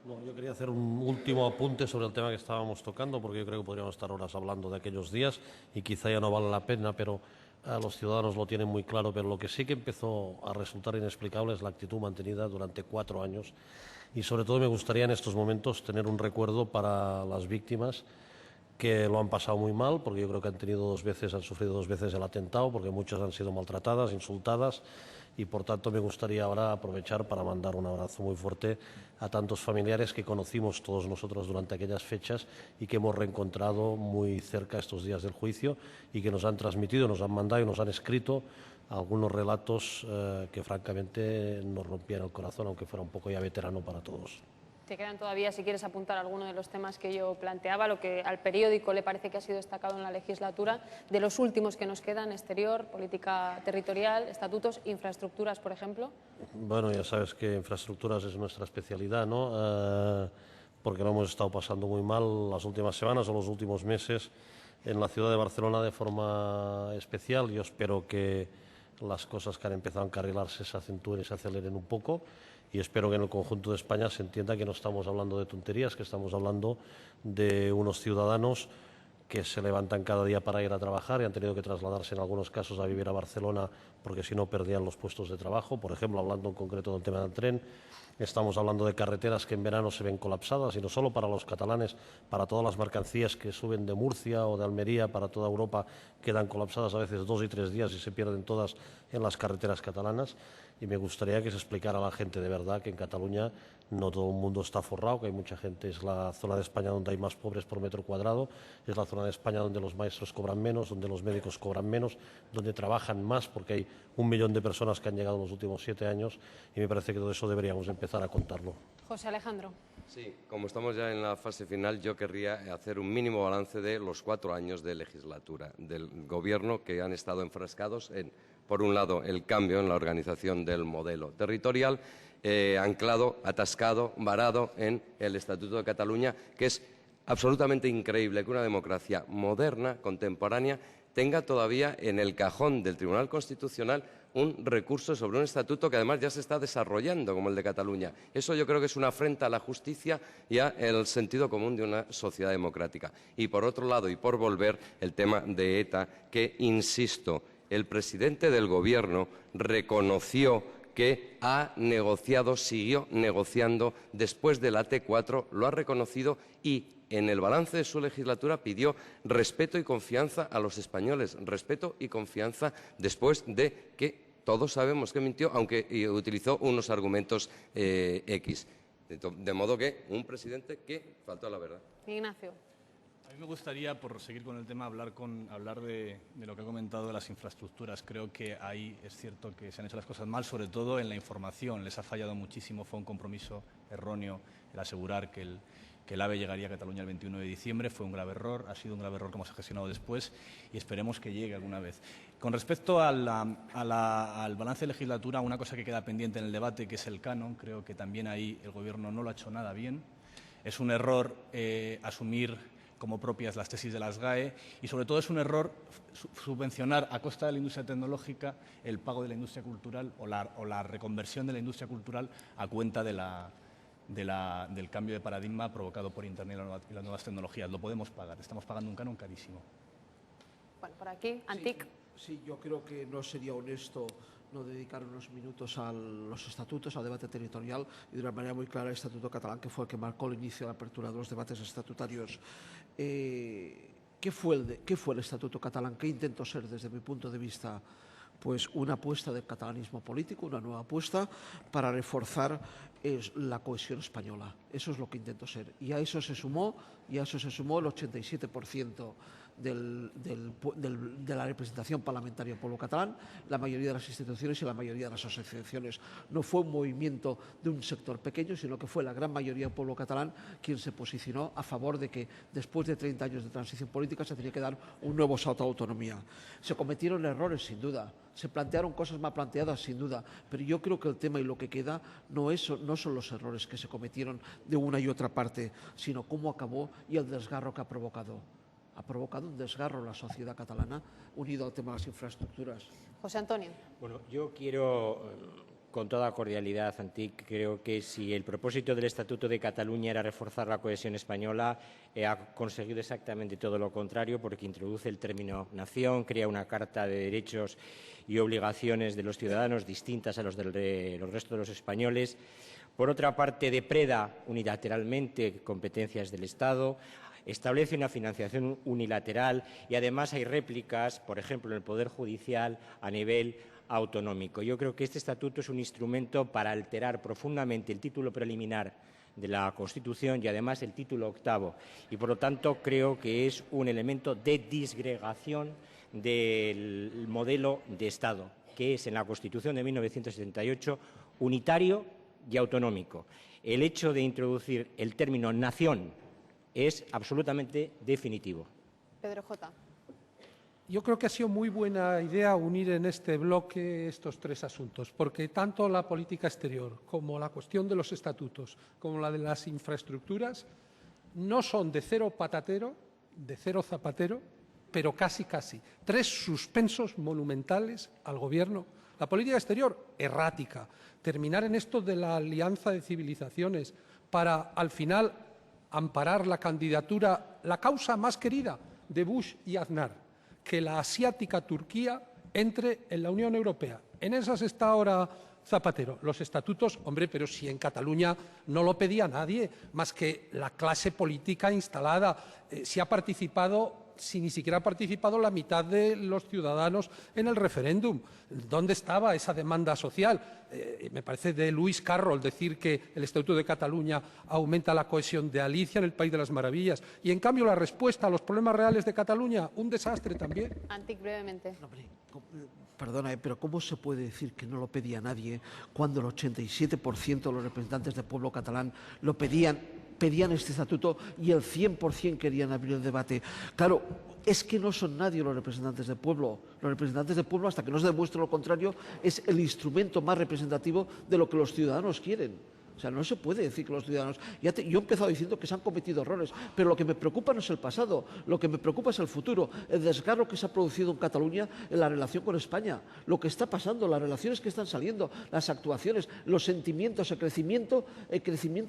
Bueno, yo quería hacer un último apunte sobre el tema que estábamos tocando, porque yo creo que podríamos estar horas hablando de aquellos días y quizá ya no vale la pena, pero los ciudadanos lo tienen muy claro. Pero lo que sí que empezó a resultar inexplicable es la actitud mantenida durante 4 años, y sobre todo me gustaría en estos momentos tener un recuerdo para las víctimas que lo han pasado muy mal, porque yo creo que han sufrido 2 veces el atentado, porque muchas han sido maltratadas, insultadas, y por tanto me gustaría ahora aprovechar para mandar un abrazo muy fuerte a tantos familiares que conocimos todos nosotros durante aquellas fechas y que hemos reencontrado muy cerca estos días del juicio, y que nos han transmitido, nos han mandado y nos han escrito algunos relatos que francamente nos rompían el corazón, aunque fuera un poco ya veterano para todos. Te quedan todavía, si quieres apuntar alguno de los temas que yo planteaba, lo que al periódico le parece que ha sido destacado en la legislatura, de los últimos que nos quedan: exterior, política territorial, estatutos, infraestructuras, por ejemplo. Bueno, ya sabes que infraestructuras es nuestra especialidad, ¿no? Porque lo hemos estado pasando muy mal las últimas semanas o los últimos meses en la ciudad de Barcelona de forma especial. Yo espero que las cosas que han empezado a encarrilarse se acentúen y se aceleren un poco, y espero que en el conjunto de España se entienda que no estamos hablando de tonterías, que estamos hablando de unos ciudadanos que se levantan cada día para ir a trabajar y han tenido que trasladarse en algunos casos a vivir a Barcelona porque si no perdían los puestos de trabajo. Por ejemplo, hablando en concreto del tema del tren, estamos hablando de carreteras que en verano se ven colapsadas, y no solo para los catalanes, para todas las mercancías que suben de Murcia o de Almería para toda Europa, quedan colapsadas a veces 2 y 3 días y se pierden todas en las carreteras catalanas. Y me gustaría que se explicara a la gente de verdad que en Cataluña no todo el mundo está forrado, que hay mucha gente. Es la zona de España donde hay más pobres por metro cuadrado, es la zona de España donde los maestros cobran menos, donde los médicos cobran menos, donde trabajan más, porque hay 1 millón de personas que han llegado en los últimos 7 años, y me parece que todo eso deberíamos empezar a contarlo. José Alejandro. Sí, como estamos ya en la fase final, yo querría hacer un mínimo balance de los 4 años de legislatura del Gobierno, que han estado enfrascados en, por un lado, el cambio en la organización del modelo territorial, anclado, atascado, varado en el Estatuto de Cataluña, que es absolutamente increíble que una democracia moderna, contemporánea, tenga todavía en el cajón del Tribunal Constitucional un recurso sobre un estatuto que además ya se está desarrollando, como el de Cataluña. Eso yo creo que es una afrenta a la justicia y al sentido común de una sociedad democrática. Y por otro lado, y por volver, el tema de ETA, que, insisto, el presidente del Gobierno reconoció que ha negociado, siguió negociando después de la T4, lo ha reconocido y en el balance de su legislatura pidió respeto y confianza a los españoles, respeto y confianza después de que todos sabemos que mintió, aunque utilizó unos argumentos X. De modo que un presidente que faltó a la verdad. Ignacio. A mí me gustaría, por seguir con el tema, hablar de lo que ha comentado de las infraestructuras. Creo que ahí es cierto que se han hecho las cosas mal, sobre todo en la información. Les ha fallado muchísimo, fue un compromiso erróneo el asegurar que el AVE llegaría a Cataluña el 21 de diciembre. Fue un grave error, ha sido un grave error que hemos gestionado después y esperemos que llegue alguna vez. Con respecto al balance de legislatura, una cosa que queda pendiente en el debate, que es el canon, creo que también ahí el Gobierno no lo ha hecho nada bien. Es un error asumir como propias las tesis de las GAE y sobre todo es un error subvencionar a costa de la industria tecnológica el pago de la industria cultural o la reconversión de la industria cultural a cuenta del cambio de paradigma provocado por Internet y las nuevas tecnologías. Lo podemos pagar, estamos pagando un canon carísimo. Bueno, por aquí, Antic. Sí, yo creo que no sería honesto no dedicar unos minutos a los estatutos, al debate territorial y de una manera muy clara el Estatuto catalán, que fue el que marcó el inicio de la apertura de los debates estatutarios. ¿Qué fue el Estatuto catalán? ¿Qué intentó ser desde mi punto de vista? Pues una apuesta del catalanismo político, una nueva apuesta para reforzar la cohesión española. Eso es lo que intentó ser. Y a eso se sumó el 87% de la representación parlamentaria del pueblo catalán, la mayoría de las instituciones y la mayoría de las asociaciones. No fue un movimiento de un sector pequeño, sino que fue la gran mayoría del pueblo catalán quien se posicionó a favor de que después de 30 años de transición política se tenía que dar un nuevo salto a autonomía. Se cometieron errores, sin duda. Se plantearon cosas mal planteadas, sin duda, pero yo creo que el tema y lo que queda no son los errores que se cometieron de una y otra parte, sino cómo acabó y el desgarro que ha provocado. Ha provocado un desgarro en la sociedad catalana unido al tema de las infraestructuras. José Antonio. Bueno, yo quiero, con toda cordialidad, Antic, creo que si el propósito del Estatuto de Cataluña era reforzar la cohesión española, ha conseguido exactamente todo lo contrario, porque introduce el término nación, crea una carta de derechos y obligaciones de los ciudadanos distintas a los del resto de los españoles. Por otra parte, depreda unilateralmente competencias del Estado, establece una financiación unilateral y además hay réplicas, por ejemplo, en el Poder Judicial a nivel autonómico. Yo creo que este estatuto es un instrumento para alterar profundamente el título preliminar de la Constitución y además el título octavo. Y por lo tanto creo que es un elemento de disgregación del modelo de Estado, que es en la Constitución de 1978 unitario y autonómico. El hecho de introducir el término nación es absolutamente definitivo. Pedro J. Yo creo que ha sido muy buena idea unir en este bloque estos 3 asuntos, porque tanto la política exterior como la cuestión de los estatutos, como la de las infraestructuras, no son de cero patatero, de cero zapatero, pero casi. 3 suspensos monumentales al Gobierno La política exterior, errática. Terminar en esto de la alianza de civilizaciones para, al final, amparar la candidatura, la causa más querida de Bush y Aznar, que la asiática Turquía entre en la Unión Europea. En esas está ahora Zapatero. Los estatutos, hombre, pero si en Cataluña no lo pedía nadie, más que la clase política instalada. Si ha participado, si ni siquiera ha participado la mitad de los ciudadanos en el referéndum. ¿Dónde estaba esa demanda social? Me parece de Lewis Carroll decir que el Estatuto de Cataluña aumenta la cohesión de Alicia en el País de las Maravillas. Y, en cambio, la respuesta a los problemas reales de Cataluña, un desastre también. Antic, brevemente. Perdona, pero ¿cómo se puede decir que no lo pedía nadie cuando el 87% de los representantes del pueblo catalán lo pedían este estatuto y el 100% querían abrir el debate? Claro, es que no son nadie los representantes del pueblo. Los representantes del pueblo, hasta que no se demuestre lo contrario, es el instrumento más representativo de lo que los ciudadanos quieren. O sea, no se puede decir que los ciudadanos... Yo he empezado diciendo que se han cometido errores, pero lo que me preocupa no es el pasado, lo que me preocupa es el futuro, el desgarro que se ha producido en Cataluña en la relación con España, lo que está pasando, las relaciones que están saliendo, las actuaciones, los sentimientos, el crecimiento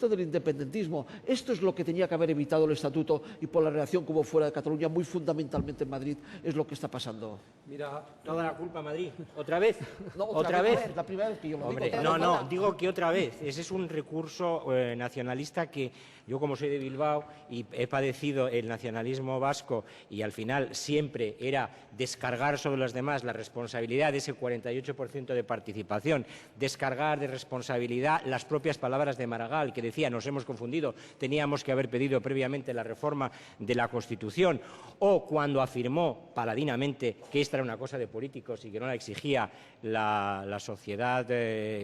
del independentismo. Esto es lo que tenía que haber evitado el Estatuto, y por la relación que hubo fuera de Cataluña, muy fundamentalmente en Madrid, es lo que está pasando. Mira, toda la culpa a Madrid. ¿Otra vez? No, ¿Otra vez? La primera vez que yo lo Hombre, digo. no, digo que otra vez. Ese es un recurso nacionalista que yo, como soy de Bilbao y he padecido el nacionalismo vasco, y al final siempre era descargar sobre los demás la responsabilidad de ese 48% de participación, descargar de responsabilidad las propias palabras de Maragall, que decía: nos hemos confundido, teníamos que haber pedido previamente la reforma de la Constitución, o cuando afirmó paladinamente que esta era una cosa de políticos y que no la exigía la sociedad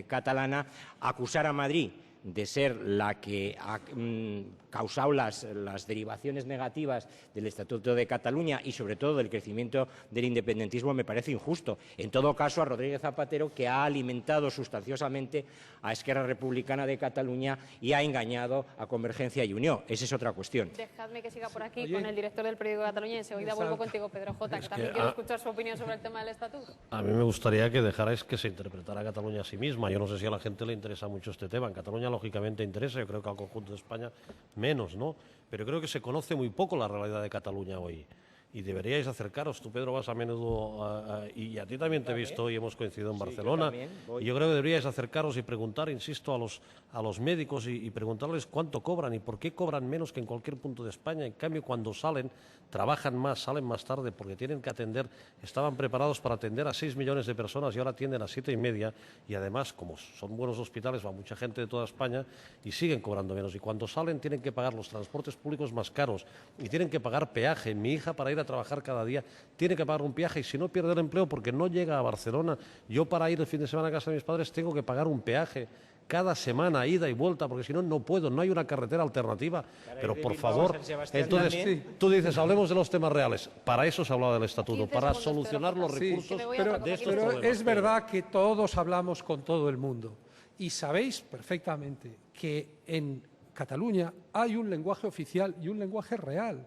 catalana, acusar a Madrid de ser la que ha causado las derivaciones negativas del Estatuto de Cataluña y, sobre todo, del crecimiento del independentismo, me parece injusto. En todo caso, a Rodríguez Zapatero, que ha alimentado sustanciosamente a Esquerra Republicana de Cataluña y ha engañado a Convergencia y Unió. Esa es otra cuestión. Dejadme que siga por aquí con el director del periódico de Cataluña y enseguida vuelvo contigo, Pedro J., que también quiero escuchar su opinión sobre el tema del Estatuto. A mí me gustaría que dejarais que se interpretara Cataluña a sí misma. Yo no sé si a la gente le interesa mucho este tema. En Cataluña, lógicamente, interesa. Yo creo que al conjunto de España menos, ¿no? Pero creo que se conoce muy poco la realidad de Cataluña hoy. Y deberíais acercaros. Tú, Pedro, vas a menudo y a ti también te he visto y hemos coincidido en Barcelona. Y yo creo que deberíais acercaros y preguntar, insisto, a los médicos y preguntarles cuánto cobran y por qué cobran menos que en cualquier punto de España. En cambio, cuando salen, trabajan más, salen más tarde porque tienen que atender, estaban preparados para atender a 6 millones de personas y ahora atienden a 7,5, y además, como son buenos hospitales, va mucha gente de toda España y siguen cobrando menos. Y cuando salen tienen que pagar los transportes públicos más caros y tienen que pagar peaje. Mi hija, para ir a trabajar cada día, tiene que pagar un peaje, y si no, pierde el empleo porque no llega a Barcelona. Yo, para ir el fin de semana a casa de mis padres, tengo que pagar un peaje cada semana, ida y vuelta, porque si no, no puedo, no hay una carretera alternativa. Pero, por favor, entonces, tú dices, hablemos de los temas reales. Para eso se ha hablado del Estatuto, para solucionar los recursos de estos problemas. Pero es verdad que todos hablamos con todo el mundo, y sabéis perfectamente que en Cataluña hay un lenguaje oficial y un lenguaje real.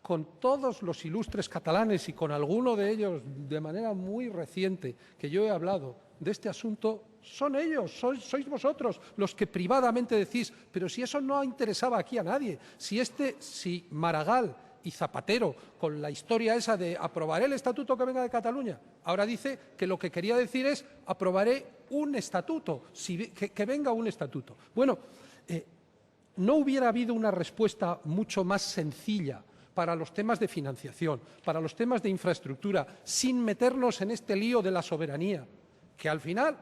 Con todos los ilustres catalanes y con alguno de ellos de manera muy reciente que yo he hablado de este asunto, son ellos, sois vosotros los que privadamente decís, pero si eso no interesaba aquí a nadie, si Maragall y Zapatero, con la historia esa de aprobaré el estatuto que venga de Cataluña, ahora dice que lo que quería decir es aprobaré un estatuto, que venga un estatuto. Bueno, no hubiera habido una respuesta mucho más sencilla para los temas de financiación, para los temas de infraestructura, sin meternos en este lío de la soberanía, que al final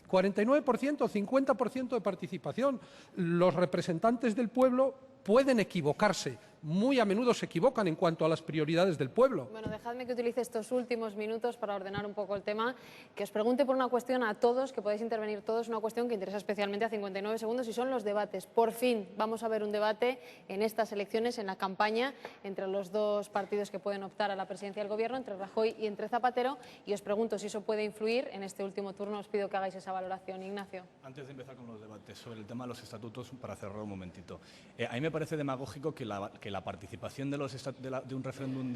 49%, 50% de participación. Los representantes del pueblo pueden equivocarse, muy a menudo se equivocan en cuanto a las prioridades del pueblo. Bueno, dejadme que utilice estos últimos minutos para ordenar un poco el tema, que os pregunte por una cuestión a todos, que podáis intervenir todos, una cuestión que interesa especialmente a 59 segundos, y son los debates. Por fin vamos a ver un debate en estas elecciones, en la campaña, entre los dos partidos que pueden optar a la presidencia del Gobierno, entre Rajoy y entre Zapatero, y os pregunto si eso puede influir en este último turno. Os pido que hagáis esa valoración. Ignacio. Antes de empezar con los debates sobre el tema de los estatutos, para cerrar un momentito, a mí me parece demagógico que la participación de un referéndum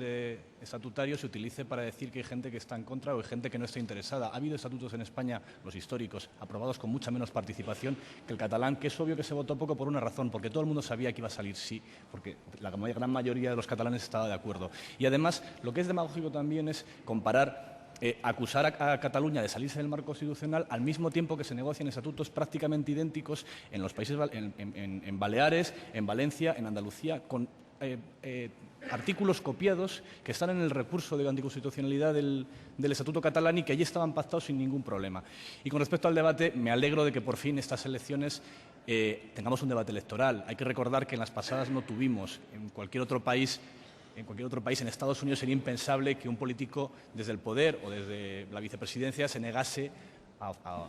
estatutario se utilice para decir que hay gente que está en contra o hay gente que no está interesada. Ha habido estatutos en España, los históricos, aprobados con mucha menos participación que el catalán, que es obvio que se votó poco por una razón, porque todo el mundo sabía que iba a salir sí, porque la gran mayoría de los catalanes estaba de acuerdo. Y además, lo que es demagógico también es comparar acusar a Cataluña de salirse del marco constitucional al mismo tiempo que se negocian estatutos prácticamente idénticos en los países, en Baleares, en Valencia, en Andalucía, con artículos copiados que están en el recurso de anticonstitucionalidad del Estatuto catalán y que allí estaban pactados sin ningún problema. Y con respecto al debate, me alegro de que por fin estas elecciones tengamos un debate electoral. Hay que recordar que en las pasadas no tuvimos. En cualquier otro país, en Estados Unidos, sería impensable que un político desde el poder o desde la vicepresidencia se negase a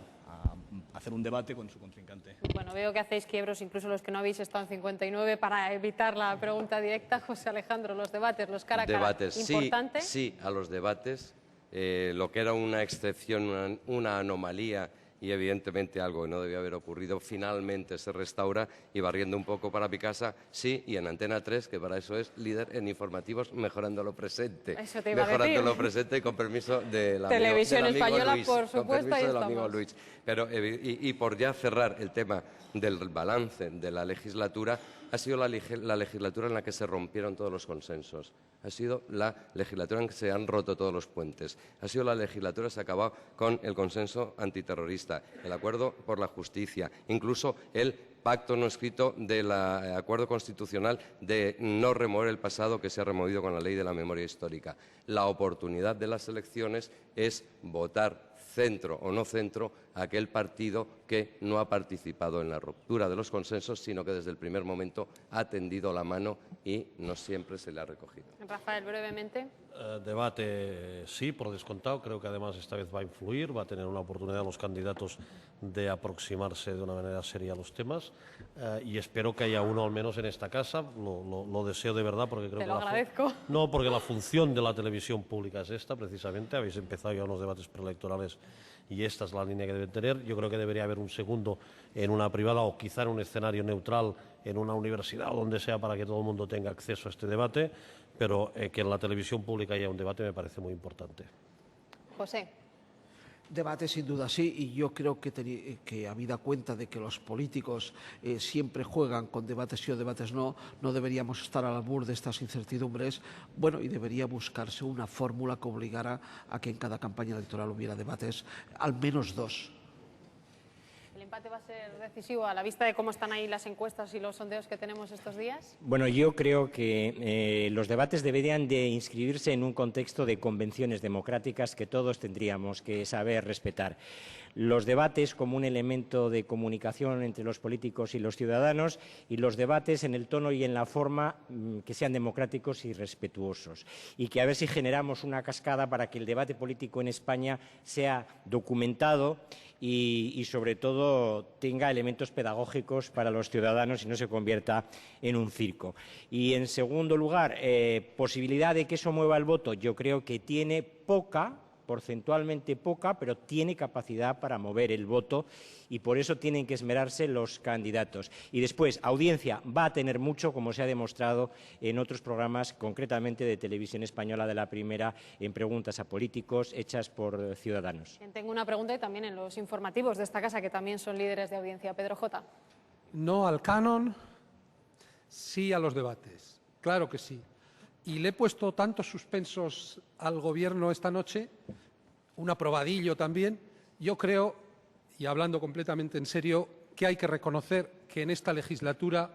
hacer un debate con su contrincante. Bueno, veo que hacéis quiebros, incluso los que no habéis estado en 59, para evitar la pregunta directa. José Alejandro, los debates, los cara a cara, debates, ¿importante? Sí, a los debates. Lo que era una excepción, una anomalía y evidentemente algo que no debía haber ocurrido, finalmente se restaura y barriendo un poco para mi casa, sí, y en Antena 3, que para eso es líder en informativos, mejorando lo presente. Eso te iba a mejorando decir. lo presente, con permiso del Televisión amigo Española, Luis, por supuesto, con permiso ahí del amigo estamos. Luis. Pero, y por ya cerrar el tema del balance de la legislatura, ha sido la legislatura en la que se rompieron todos los consensos. Ha sido la legislatura en que se han roto todos los puentes. Ha sido la legislatura que se ha acabado con el consenso antiterrorista, el acuerdo por la justicia, incluso el pacto no escrito del acuerdo constitucional de no remover el pasado que se ha removido con la ley de la memoria histórica. La oportunidad de las elecciones es votar centro o no centro a aquel partido que no ha participado en la ruptura de los consensos, sino que desde el primer momento ha tendido la mano y no siempre se le ha recogido. Rafael, brevemente. Debate sí, por descontado. Creo que además esta vez va a influir, va a tener una oportunidad los candidatos de aproximarse de una manera seria a los temas y espero que haya uno al menos en esta casa. Lo deseo de verdad porque creo Te que lo agradezco. No, porque la función de la televisión pública es esta, precisamente. Habéis empezado ya unos debates preelectorales y esta es la línea que deben tener. Yo creo que debería haber un segundo en una privada o quizá en un escenario neutral, en una universidad o donde sea, para que todo el mundo tenga acceso a este debate, pero que en la televisión pública haya un debate me parece muy importante. José. Debate sin duda sí, y yo creo que habida cuenta de que los políticos siempre juegan con debates sí o debates no, no deberíamos estar al albur de estas incertidumbres, bueno, y debería buscarse una fórmula que obligara a que en cada campaña electoral hubiera debates, al menos dos. ¿El empate va a ser decisivo a la vista de cómo están ahí las encuestas y los sondeos que tenemos estos días? Bueno, yo creo que los debates deberían de inscribirse en un contexto de convenciones democráticas que todos tendríamos que saber respetar. Los debates como un elemento de comunicación entre los políticos y los ciudadanos y los debates en el tono y en la forma que sean democráticos y respetuosos. Y que a ver si generamos una cascada para que el debate político en España sea documentado y sobre todo tenga elementos pedagógicos para los ciudadanos y no se convierta en un circo. Y en segundo lugar, posibilidad de que eso mueva el voto, yo creo que tiene poca, porcentualmente poca, pero tiene capacidad para mover el voto y por eso tienen que esmerarse los candidatos. Y después, audiencia va a tener mucho, como se ha demostrado en otros programas, concretamente de Televisión Española de la Primera, en preguntas a políticos hechas por ciudadanos. Tengo una pregunta y también en los informativos de esta casa, que también son líderes de audiencia. Pedro J. No al canon, sí a los debates. Claro que sí. Y le he puesto tantos suspensos al Gobierno esta noche, un aprobadillo también. Yo creo, y hablando completamente en serio, que hay que reconocer que en esta legislatura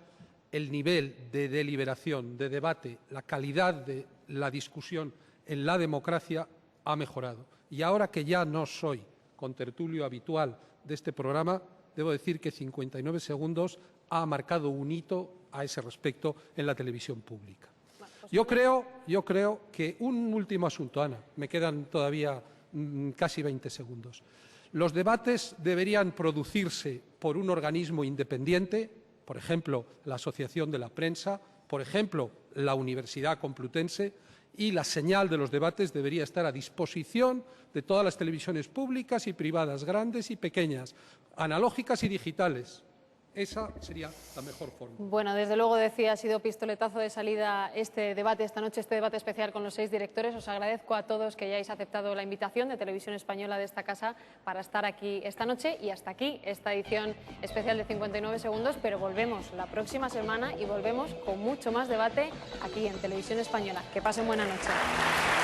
el nivel de deliberación, de debate, la calidad de la discusión en la democracia ha mejorado. Y ahora que ya no soy contertulio habitual de este programa, debo decir que 59 segundos ha marcado un hito a ese respecto en la televisión pública. Yo creo que un último asunto, Ana, me quedan todavía casi 20 segundos. Los debates deberían producirse por un organismo independiente, por ejemplo, la Asociación de la Prensa, por ejemplo, la Universidad Complutense, y la señal de los debates debería estar a disposición de todas las televisiones públicas y privadas, grandes y pequeñas, analógicas y digitales, Esa sería la mejor forma. Bueno, desde luego, decía, ha sido pistoletazo de salida este debate esta noche, este debate especial con los 6 directores. Os agradezco a todos que hayáis aceptado la invitación de Televisión Española de esta casa para estar aquí esta noche, y hasta aquí esta edición especial de 59 segundos, pero volvemos la próxima semana y volvemos con mucho más debate aquí en Televisión Española. Que pasen buena noche.